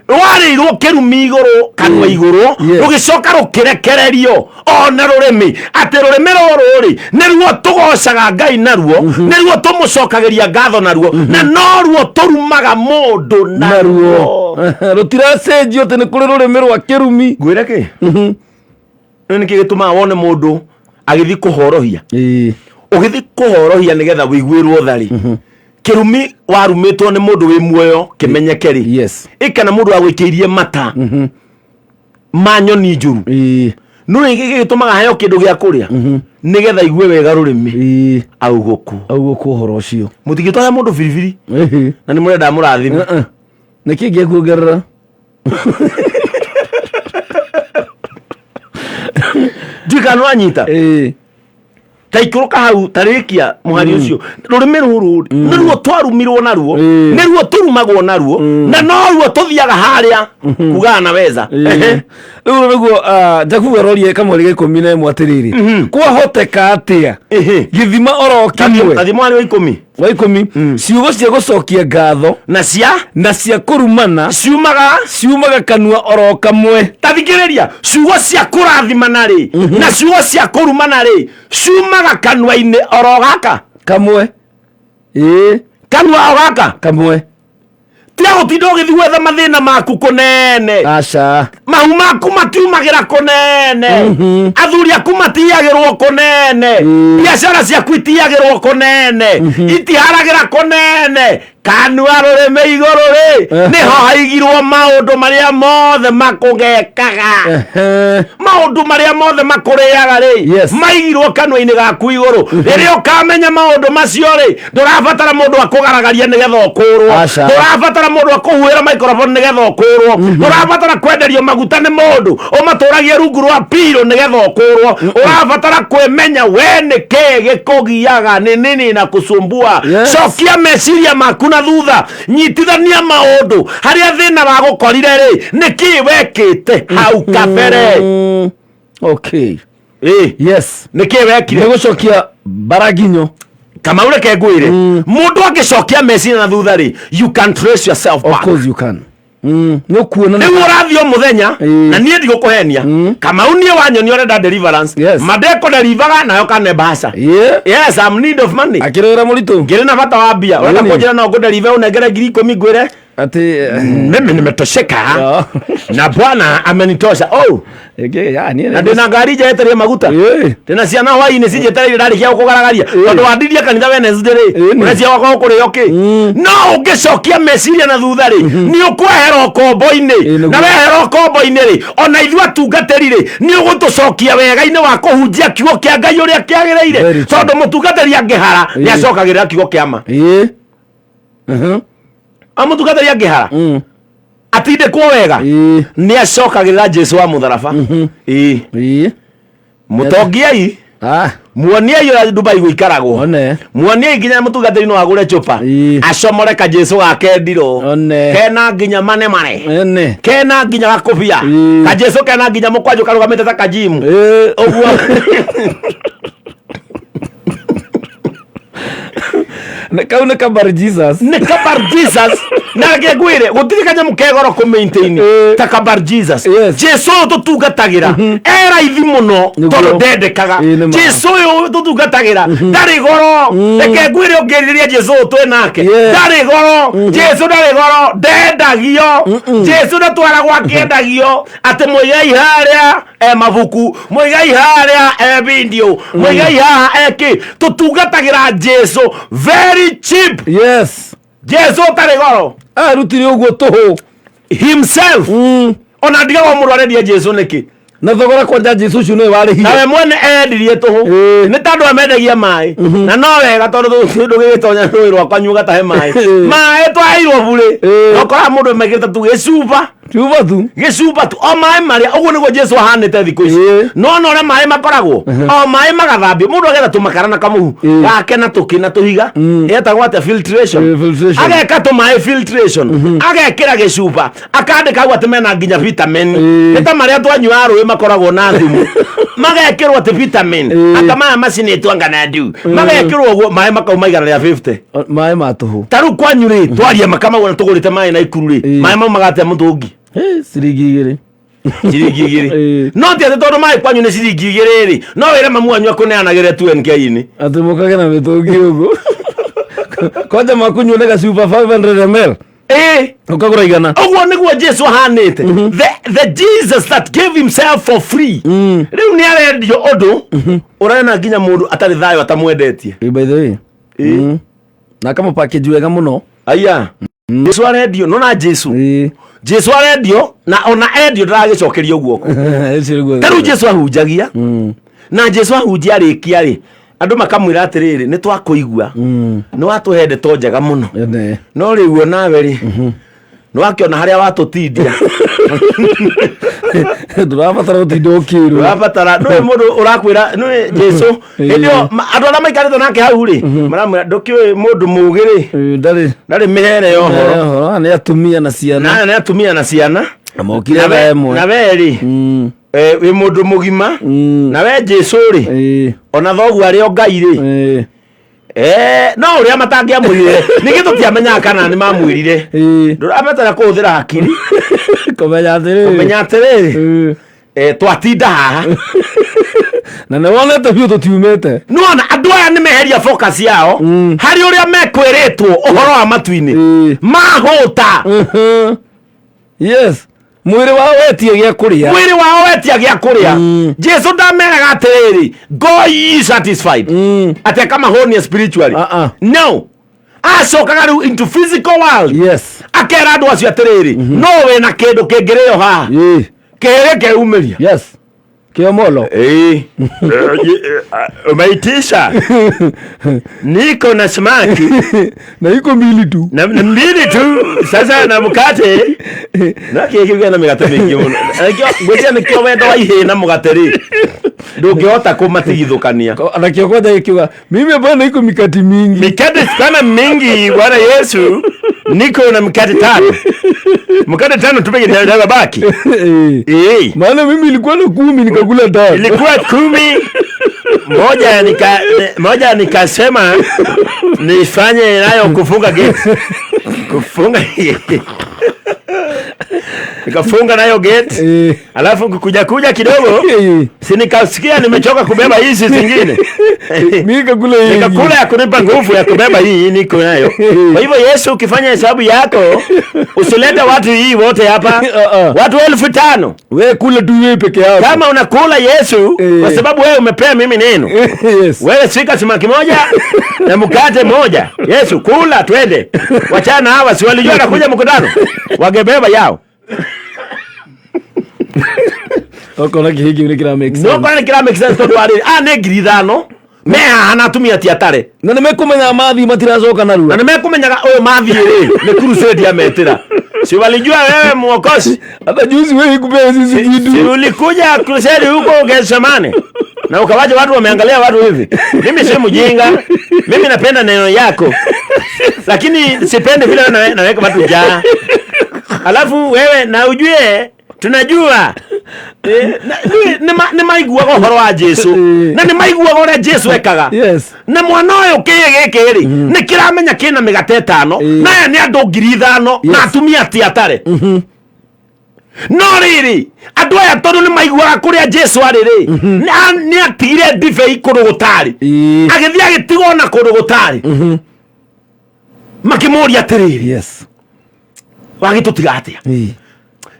wari kirumi iguru kanwa iguru rugicoka rukirekererio ona rurimi ati rurimi ruru niruo tugocaga Ngai naruo niruo tumucokagiria ngatho naruo na noruo turumaga mundu naruo rutiracenjio ati ni kuri rurimi rwa kirumi ngwire ki niki gituma wone mundu agithi kuhorohia ugithi kuhorohia nigetha wiguirwo thari kirumi warumitwo ni mundu wi muoyo kimenyekeri ikana mundu agwikiirie mata manyoni njuru no ringi gitumaga hayo kindu gia kuria nigetha igue wega rurimi auguku uhoro ucio mutigitwara mundu biribiri na ni murenda murathime Niki ngekuongerera ndikano anyita taikuruka hau tarikia muhari ucio rurimi ruru niruo twarumirwo naruo niruo turumagwo naruo na noruo tuthiaga haria kuga na weza riu niguo njakuga rorie kamwe 11 atiriri kwahoteka atia githima orokimwe athimo ari wa 10 ciugo cia gucokia ngatho na cia kurumana ciumaga kanua orokamwe tathikiriria ciugo cia kurathimana ri na ciugo cia kurumana ri ciumaga kanua-ini orogaka kamwe kanua orogaka kamwe tiga gutinda ugithiwetha mathina maku kunene aca mahu maku matiumagira kunene athuri aku matiyagirwo kunene biacara ciaku itiyagirwo kunene itiharagira kunene kanua rurimi iguru ri niho haigirwo maundu maria mothe makugekaga maundu maria mothe makuriaga ri maigirwo kanua-ini gaku iguru riria ukamenya maundu macio ri ndurabatara mundu akugaragaria nigetha ukurwo ndurabatara mundu akuhuira microphone nigetha ukurwo ndurabatara kwenderio maguta ni mundu umaturagie rungu rwa pilo nigetha ukurwo urabatara kwimenya we niki gikugiaga ni nini na kusumbua cokia meciria maku na thutha nyitithania maundu haria thina wa gukorire ri niki wekite hau kabere okay yes niki wekire gucokia baraginyo kama ule kegwire mundu agicokia meciria na thutha ri you can trace yourself back. Of course you can no kuona ni urathio muthenya na nie ndigukuhenia kama unie wanyoni orenda deliverance madeko deliver na yo kane basa yes I'm need of money akirera muritu ngire na bata wa bia urenda kunjira no go deliver unegere 10,000 ngwire ati mimi nimetosheka na Bwana amenitosha na ndina ngari jeteria maguta tena ciana hwaini cijetereire ndarikia kugaragaria tondu wandirie kanitha Wednesday ri urecia wako kuri yoki no ungicokia meciria na thutha ri ni ukwehera kombo-ini na wehera kombo-ini ri ona ithu atungatiri ri ni ugutucokia wega-ini wa kuhunjia kiugo kia Ngai uria kiagiriire tondu mutungatiri angihara ni acokagirira kiugo kia ma amutungatiri angihara atinde kwa wega ni acokagirira Jesu wa mutharaba mutongiai muoniai ura Dubai guikaragwo muoniai nginya mutungatiri no agure chupa acomore ka Jesu gake ndiro kena nginya mane kena nginya gakubia ka Jesu kena nginya mukwanju karugamite ta kajimu uguo na kauna kabar Jesus na ngegwire gutirikanya mukegoro ku maintain ta kabar Jesus Jesu tutungatagira era ithi muno tondu ndendekaga Jesu tutungatagira ndari goro ngegwire ongeriria Jesu twenake ndari goro Jesu ndari goro ndendagio Jesu natwara gwake ndagio ati muigai haria mabuku muigai haria video muigai haha eki tutungatagira Jesu very cheap Jesu tari goro arutire uguo tuhu himself ona ndiga wa muru arendia Jesu niki na thogora kwanja Jesu cio no wari hinya nawe mwene endirie tuhu ni tandu amendagia mai na no wega tondu ndugigitonya rui rwa kwanyuga tahe mai twairwo bure okora mundu megirita tu gicuba tu o mai maria uguo niguo Jesu ahanite thikũ ici no ore mai makoragwo o mai magathambio mundu agetha tumakara na kamuhu gake na tukina tuhiga etagwo ate filtration ageka tu mai filtration agekira gicuba akandika gwa temena nginya vitamin eta maria twanyua rũĩ makoragwo na thimu magekirwo ate vitamin akama macini twangana ndu magekirwo uguo mai makauma 150 mai matuhu taru kwanyure twaria makama gwa tugurite mai na ikuru ri mai mau magate mutungi ciringi igiri no ti ati tondu mai kwanyu ni ciringi igiri ri no wire mamu anyu akuneanagire 2NK-ini ati mukage na mitungi ugu kwanja makunyu nega super 500 ml ukagura igana uguo niguo Jesu ahanite the Jesus that gave himself for free riu ni arendio undu urena nginya mundu atari thayo atamwendetie by the way na kama package wega muno aya Jesu arendio no na Jesu arendio na ona endio ndaragicokeria guoko taru Jesu ahunjagia na Jesu ahunjia rikia ri andu makamwira atiriri ni twakuigua ni watuhende to njega muno no riu nawe ri Nwakiona haria watutindia ndurabatara gutinda ukiru ndurabatara nwe mundu urakwira nwe Jesu indio andu aria maikarite nake hau ri maramwira ndukiwe mundu mugiri ndari mihere yohoro ni atumia na ciana amokire bemwe na beri wi mundu mugima na we Jesu ri ona thogu ari o Ngai ri no uria matangiamwirire niki tutiamenya kana ni mamwirire ndurabatara kuhuthira hakiri kumenya atiriri twatinda haha na ne wonete biu tutiumete nona andu aya ni meheria focus yao hari uria mekwiritwo uhoro wa matuini mahuta yes mwiri wao wetie gia kuria Jesu ndameraga atiriri go ye satisfied ate kama honi spiritually no asokaga riu into physical world yes akera andu acio atiriri no we na kindu kingirio ha kere keumiria yes kiomolo umeitisha niko na samaki na iko mbili tu sasa na mkate na keki na mkate mingi muno ngwĩcia nĩ kĩo wendo wa ihĩna mũgateri ndũngĩhota kũmatigithũkania na kĩo kwanza ikiuga mimi bwana iko mikati sana mingi Bwana Yesu niko na mkate tano tupige na babaki maana mimi ilikuwa na 10 nikakula 5 ilikuwa 10 moja nikasema nifanye nayo kufunga gate nikafunga nayo gate alafu kuja kidogo si nikasikia nimechoka kubeba hizi zingine nikakula ya kunipa nguvu ya kubeba hii niko nayo. Kwa hivyo Yesu ukifanya hesabu yako usilete watu hii wote hapa watu 5,000 wewe kula tu wewe peke yako kama unakula Yesu kwa sababu wewe umepea mimi neno wewe sika samaki moja na mkate moja Yesu kula twende wachana hawa si walijua nakuja mkutano wangebeba yao okona kihigi ni kila make sense no kona kila make sense to wale negri thano meha anatumia tiatare na nimekumenya mathi matiracoka narua na nimekumenyaga o mathi ri ni crusade ya metira si walijua wewe mwokozi hata juzi wewe ikupea sisi vitu si ulikuja crusade huko Gethsemane na ukawaje watu wameangalia watu hivi mimi si mjinga mimi napenda neno yako lakini sipendi vile naweka watu jaa alafu wewe na ujue tunajua ni maigua uhoro wa Jesu na ni maigua ora Jesu ekaga yes na mwana uyu kigiri ni kiramenya kina migate 5 na ni andu 5,000 na atumia tiatare no riri andu aya tondu ni maigua kuria Jesu ariri ni atigire ndibei kundu gutari agithia agitigo na kundu gutari makimuria atiriri yes wagitutiga atia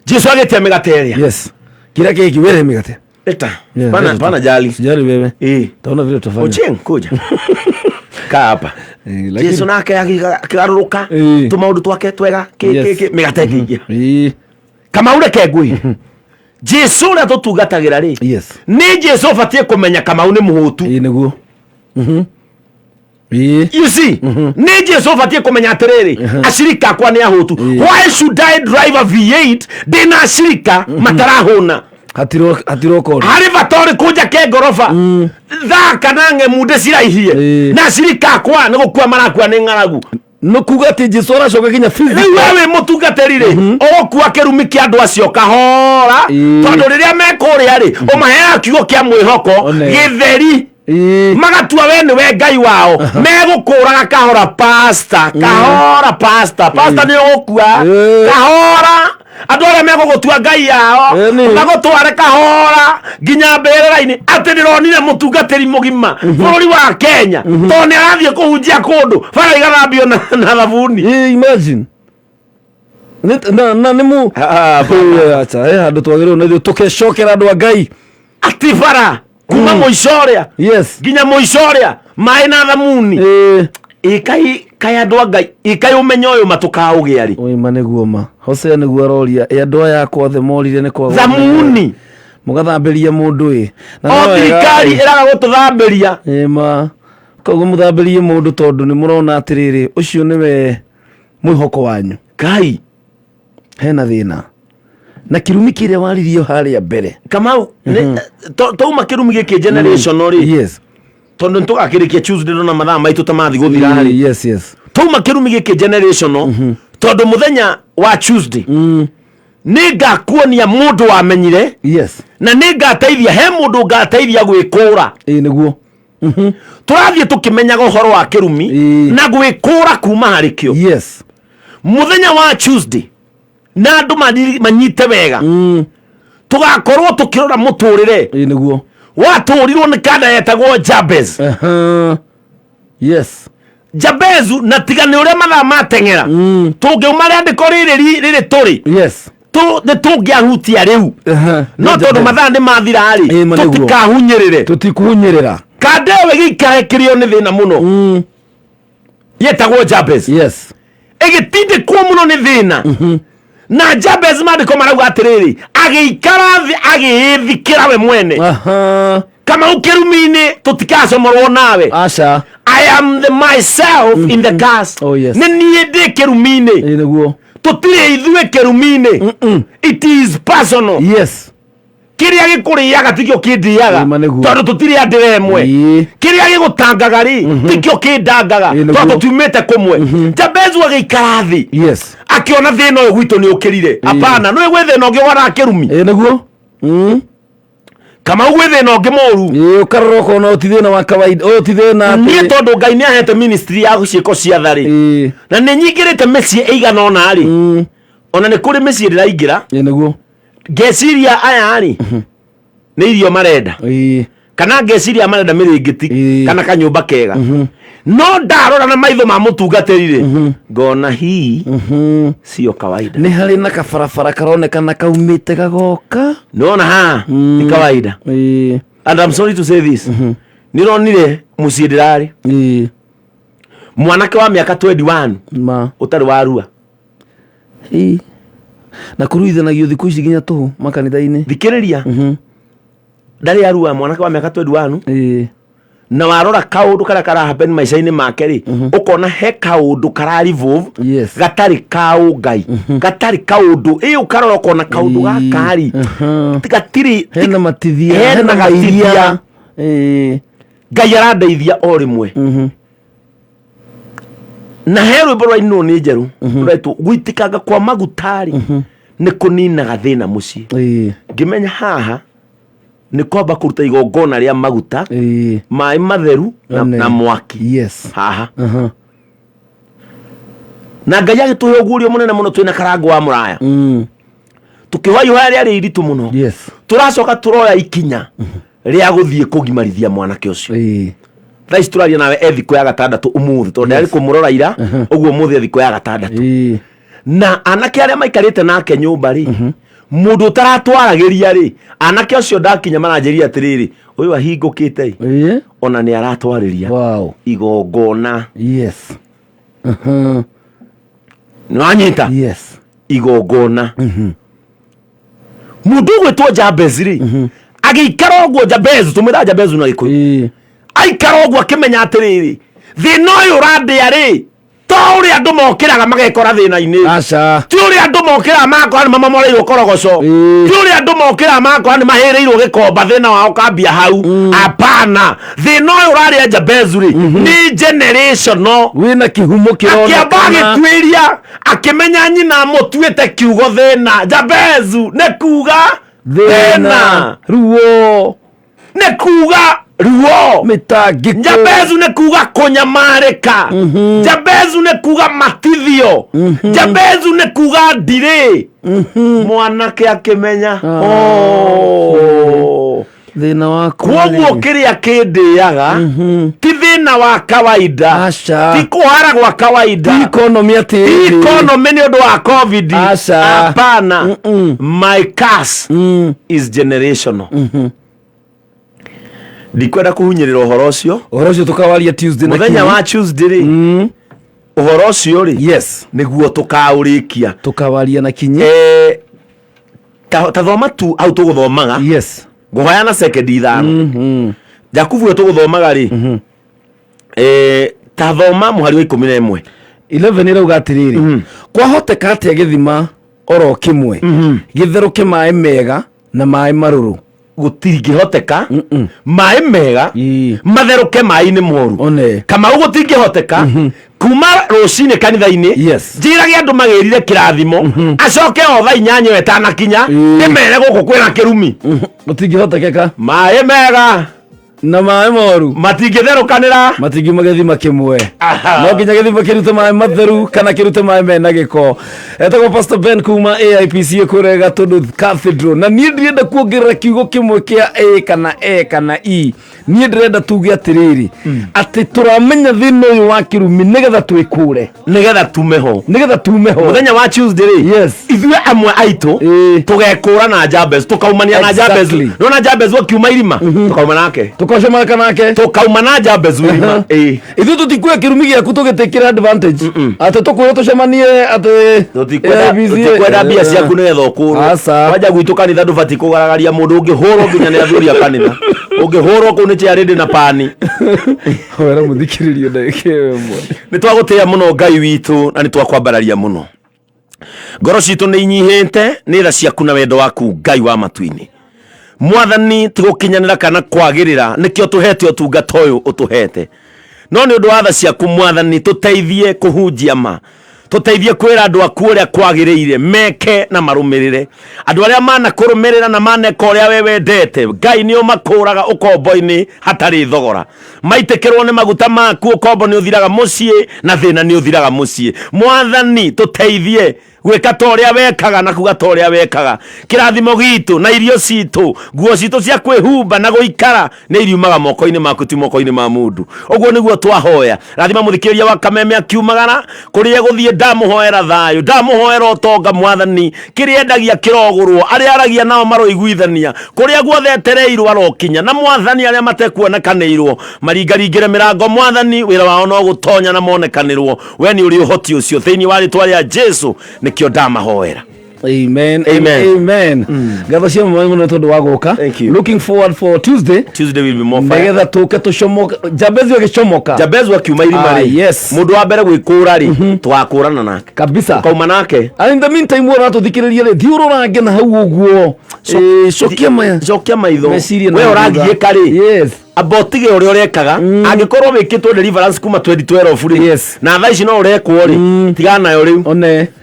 Jesu agetia migate ria yes kila keki wewe migate eta pana jali sijali wewe taona vile tutafanya Ochieng kuja ka hapa Jesu nake akigaruruka tumaundu twake twega kiki migate kingi kama ule kegui Jesu na tutugatagira ri yes ni Jesu fatie kumenya kama uni muhutu niguo you see ni Jesu fatie kumenya atiriri ashirika kwa ni ahutu why should I drive a V8 dina ashirika matarahuna hatiro kodi hari vatori kuja ke gorofa thaka nange munde cirahie na ashirika kwa nigukua marakua ni ngaragu no kuga ati Jesu aracoka kinya physical wewe mutungaterire okua kirumi kia andu acio kahora tondu riria mekuria ri umahea kiugo kia mwihoko githeri magatua we ni we Ngai wao megukuraga kahora pastor ni okua kahora andu aria megugutua Ngai yao magutware kahora nginya mberera-ini ati ndironire mutungatiri mugima bururi wa Kenya to ni arathie kuhunjia kundu bara igarambio na thabuni imagine na nimu acha handu twagirwo nithio tukecokera andu a Ngai ati bara kuma muicoria yes nginya muicoria mai na thamuni ikai andu a Ngai ikai umenyo uyu matukaũgia ri oima niguo ma Hosea niguo aroria andu aya kwothe morire ni kwa thamuni mugathamberia mundu na thirikari iraga gututhamberia ma koguo muthamberie mundu tondu ni murona atiriri ucio niwe mwihoko wanyu Ngai hena thina na kirumi kiria waririo haria mbere Kamau tuma kirumi giki generational ri yes tondu ntugakirikia Tuesday na mathaa maitu tamathi guthira ri yes tuma kirumi giki generational tondu muthenya wa Tuesday ningakuonia mundu wamenyire yes na ningateithia he mundu ngateithia gwikura niguo turathie tukimenyaga uhoro wa kirumi na gwikura kuma harikio yes muthenya wa Tuesday na andu manyite wega tugakorwo tukirora muturire niguo waturirwo ni kada yetagwo Jabez yes Jabezu na tigane uria mathaa mateng'era tungiuma riandiko riri turi yes tungiahutia riu no tondu mathaa ni mathira ri tutikuhunyirira kande we gikare kirio ni thina muno yetagwo Jabez yes igitinde kwa muno ni thina na Jabez mandiko marauga atiriri agiikara thi agithikira we mwene kama ukirumini tutikacomorwo nawe acha I am myself in the cast. Oh yes. Nini de kerumine. Niguo. Tutire ithue kerumine. It is personal. Yes. Kiria gikuriaga tikio kindiaga. Tondu tutire andire emwe. Kiria gigutangaga ri tikio kindangaga. Tondu tumete kumwe. Jabezu agikara thi. Yes. Akiona thina uyu gwitu ni ukirire. Apana, no egwe thina ungi wara kerumi. Niguo. Kama ugwethe no ngemoru ukaroroko no tithena wa kawaida tithena ni tondu Ngai ni ahete ministry ya guciiko cia thari na ni nyingirite meci eigana ona ari ona ni kuri meci ndiraingira niguo ngeciria aya ari ni irio marenda kana ngeciria marenda miringiti kana kanyumba kega no ndarora na maitho ma mutungatirire ngona hii sio kawaida ni hari na kabarabara karonekana kaumite gagoka nona ha ni kawaida and I'm sorry to say this nironire mucii ndirari mwanake wa miaka 21 ma utari warua na kuruithanagio thiku ici nginya tu makanitha-ini thikiriria ndari arua mwanake wa miaka 21 na warora kaundu kara happen maisha-ini make ri ukona he kaundu kararivolve gatari kau Ngai gatari kaundu ukarora ukona kaundu gakari gatiri hena matithia hena gairia Ngai arandeithia o rimwe na he rwimbo rwa ino ni njeru rwetwo gwitikanga kwa magutari ni kuninaga thina mucii ngimenya haha ni kwamba kuruta igongona ria maguta mai matheru na mwaki yes haha na Ngai agituhe ugurio munene muno twina karango wa muraya tukihoyo haria ri iritu muno yes turacoka turoya ikinya ria guthie kugimarithia mwanake ucio thaici turaria nawe ethiko ya gatandatu umuthi tondu ari kumurora ira uguo umuthi ethiko ya gatandatu na anake aria maikarite nake nyumba ri mundu utaratwaragiria ri anake ucio ndakinya maranjeria atiriri uyu ahingukite ona ni aratwariria igongona yes nwanyita yes igongona mundu gwitwo Jabez ri agikara ogwo Jabez tumira Jabez na gikuyu aikara ogwo akimenya atiriri thina uyu urandia ri tori andu mokiraga magekora thina-ini acha tori andu mokira makora ni mama moreirwo korogoco tori andu mokira makora ni mahireirwo gikomba thina wao kambia hau apana thina uyu uraria Jabez ri ni generational wina kihumo kirona akiamba gitwiria akimenya nyina mutuite kiugo thina Jabez ne kuga thina ruo ne kuga ruo mitangiko Jabez ne kuga kunyamarika Jabez ne kuga matithio Jabez ne kuga ndire mwanake akimenya thina wako kwoguo kiria kindiaga ti thina wa kawaida ti kuhara gwa kawaida economy ni undu wa covid hapana my curse is generational ndikwenda kuhunyirira uhoro ucio tukawaria Tuesday na muthenya wa Tuesday ri uhoro ucio ri yes niguo tukaurikia tukawaria na kinyi ta thoma tu au tuguthomaga yes nguhoya na second ithano Jakubu tuguthomaga ri ta thoma muhari wa 11 11 irauga atiriri kwahoteka atia githima oro kimwe githeruke maĩ mega na maĩ maruru gutingihoteka maĩ mega matheruke maĩ-inĩ moru Kamau gutingihoteka kuma rucini kanitha-inĩ njiragia andu magirire kirathimo acoke o thaa 8 etanakinya ndimere guku kwina kirumi gutingihoteka maĩ mega na maĩ moru matingitherũkanĩra matingima gĩthima kĩmwe no nginya gĩthima kĩrute maĩ matheru kana kĩrute maĩ mena gĩko. Etagwo Pastor Ben kuma AIPC kũrĩa Gatũndũ Cathedral, na niĩ ndirenda kuongerera kiugo kĩmwe kĩa A kana E kana E. Niĩ ndirenda tuge atĩrĩrĩ atĩ tũramenya thĩna ũyũ wa kĩrumi nĩgetha twĩkũre, nĩgetha tumeho mũthenya wa Tuesday ithuĩ amwe aitũ tũgekũra na Jabez, tũkaumania na Jabez. Nona Jabez wakiuma irima tũkauma nake tukocemaka nake tukauma na Jabez irima ithuĩ tũtikuoya kĩrumi gĩaku tũgĩtĩkĩra advantage atĩ tũkwĩra tũcemanie atĩ tũtikwenda mbia ciaku nĩgetha ũkũrwo. Wanja gwitũ kanitha ndũbatiĩ kũgaragaria mũndũ ũngĩhũrwo nginya nĩ athuri a kanitha, ũngĩhũrwo kũu nĩ Charity na Pani. Wera mũthikĩrĩrio ndagĩka ĩyo ĩmwe. Nĩ twagũtĩĩa mũno Ngai witũ na nĩ twakwambararia mũno. Ngoro citũ nĩ inyihĩte nĩ tha ciaku na wendo waku Ngai wa matu-inĩ. Mwathani tũgũkinyanĩra kana kwagĩrĩra nĩkĩo tũhete ũtungata ũyũ ũtũhete, no nĩ ũndũ wa tha ciaku Mwathani tũteithie kũhunjia ma, tũteithie kwĩra andũ aku ũrĩa kwagĩrĩire meke na marũmĩrĩre. Andũ arĩa manakũrũmĩrĩra na maneka ũrĩa we wendete Ngai nĩ ũmakũraga ũkombo-inĩ hatarĩ thogora. Maitĩkĩrwo nĩ maguta maku ũkombo nĩ ũthiraga mũciĩ na thĩna nĩ ũthiraga mũciĩ. Mwathani tũteithie gwĩka ta ũrĩa wekaga na kuga ta ũrĩa wekaga. Kĩrathimo gitũ na irio citũ, nguo citũ cia kwĩhumba na gũikara nĩ iriumaga moko-inĩ maku ti moko-inĩ ma mũndũ. Ũguo nĩguo twahoya. Rathima mũthikĩrĩria wa Kameme akiumagara kũrĩa gũthiĩ ndamũhoera thayũ, ndamũhoera ũtonga Mwathani, kĩrĩa endagia kĩrogũrwo, arĩa aragia nao maroiguithania, kũrĩa guothe etereirwo arokinya, na Mwathani arĩa matekuonekanĩirwo maringaringĩre mĩrango Mwathani wĩra wao no gũtonya na monekanĩrwo. We nĩ ũrĩ ũhoti ũcio thĩinĩ wa rĩtwa rĩa Jesu nikio ndamahoera. Amen. Gatho cia mwe mũno tondũ wa gũka. Looking forward for Tuesday. Tuesday will be more fun. Nĩgetha tũke tũcomoka. Jabez agĩcomoka. Jabez akiuma irima rĩ. Mũndũ wa mbere gwĩkũra rĩ twakũrana nake. Kabisa. Kauma nake. And in the meantime wona tũthikĩrĩria rĩ thiũrũrange na hau ũguo. Cokia maitho. We ũrangiĩka rĩ. Abotige ũrĩa ũrekaga angĩkorwo wĩkĩtwo deliverance kuma 2012 rĩ na thaa ici no ũrekwo rĩ tigana nayo rĩu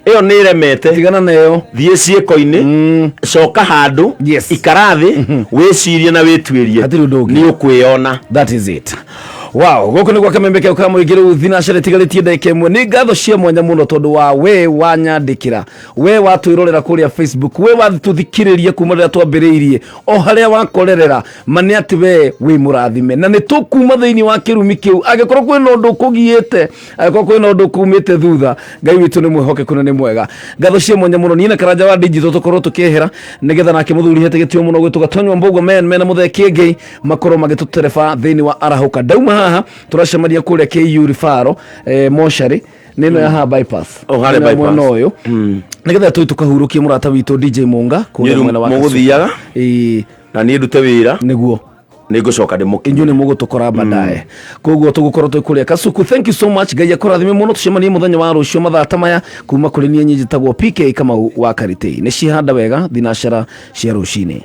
ĩyo nĩ iremete, tigana nayo, thiĩ ciĩko-inĩ, coka handũ, ikara thĩ, wĩcirie na wĩtuĩrie, nĩ ũkwĩona. That is it. Wow, gũkũ nĩ gwa Kameme kau ka mũingĩ rĩu thinacara tigarĩtie ndagĩka ĩmwe. Nĩ ngatho cia mwanya mũno tondũ wa we wanyandĩkĩra, we watwĩrorera kũrĩa Facebook, we watũthikĩrĩria kuma rĩrĩa twambĩrĩirie, o harĩa wakorerera mane atĩ we wĩ mũrathime, na nĩ tũkuma thĩinĩ wa kĩrumi kĩu. Angĩkorwo kwĩna ũndũ kũgiĩte, angĩkorwo kwĩna ũndũ kumĩte thutha, Ngai witũ nĩ mwĩhokeku na nĩ mwega. Ngatho cia mwanya mũno niĩ na Karanja wa Digital tũkorwo tũkĩehera nĩgetha nake mũthuri hete gĩtĩo mũno gwĩtũga Tonywa Mbogo mena mũthee Kĩengei makorwo magĩtũtereba thĩinĩ wa arahũka. Dauma haha turacemaria kũrĩa KU Rifaro moshari neno ya ha bypass hale bypass ũyũ nĩgetha tũkahurukie mũrata witũ DJ Munga kũrĩa mwena wa mũgũthiaga na niĩ ndute wĩra nĩguo nĩngũcoka ndĩmũkinyie inyuĩ nĩ mũgũtũkora baadaye. Koguo tũgũkorwo twĩ kũrĩa Kasuku. Thank you so much. Ngai akũrathime mũno. Tucemanie mũthenya wa rũciũ mathaa ta maya kuma kũrĩ niĩ njĩtagwo PK Kamau wa Karitĩ. Nĩ cihanda wega thinacara cia rũcinĩ.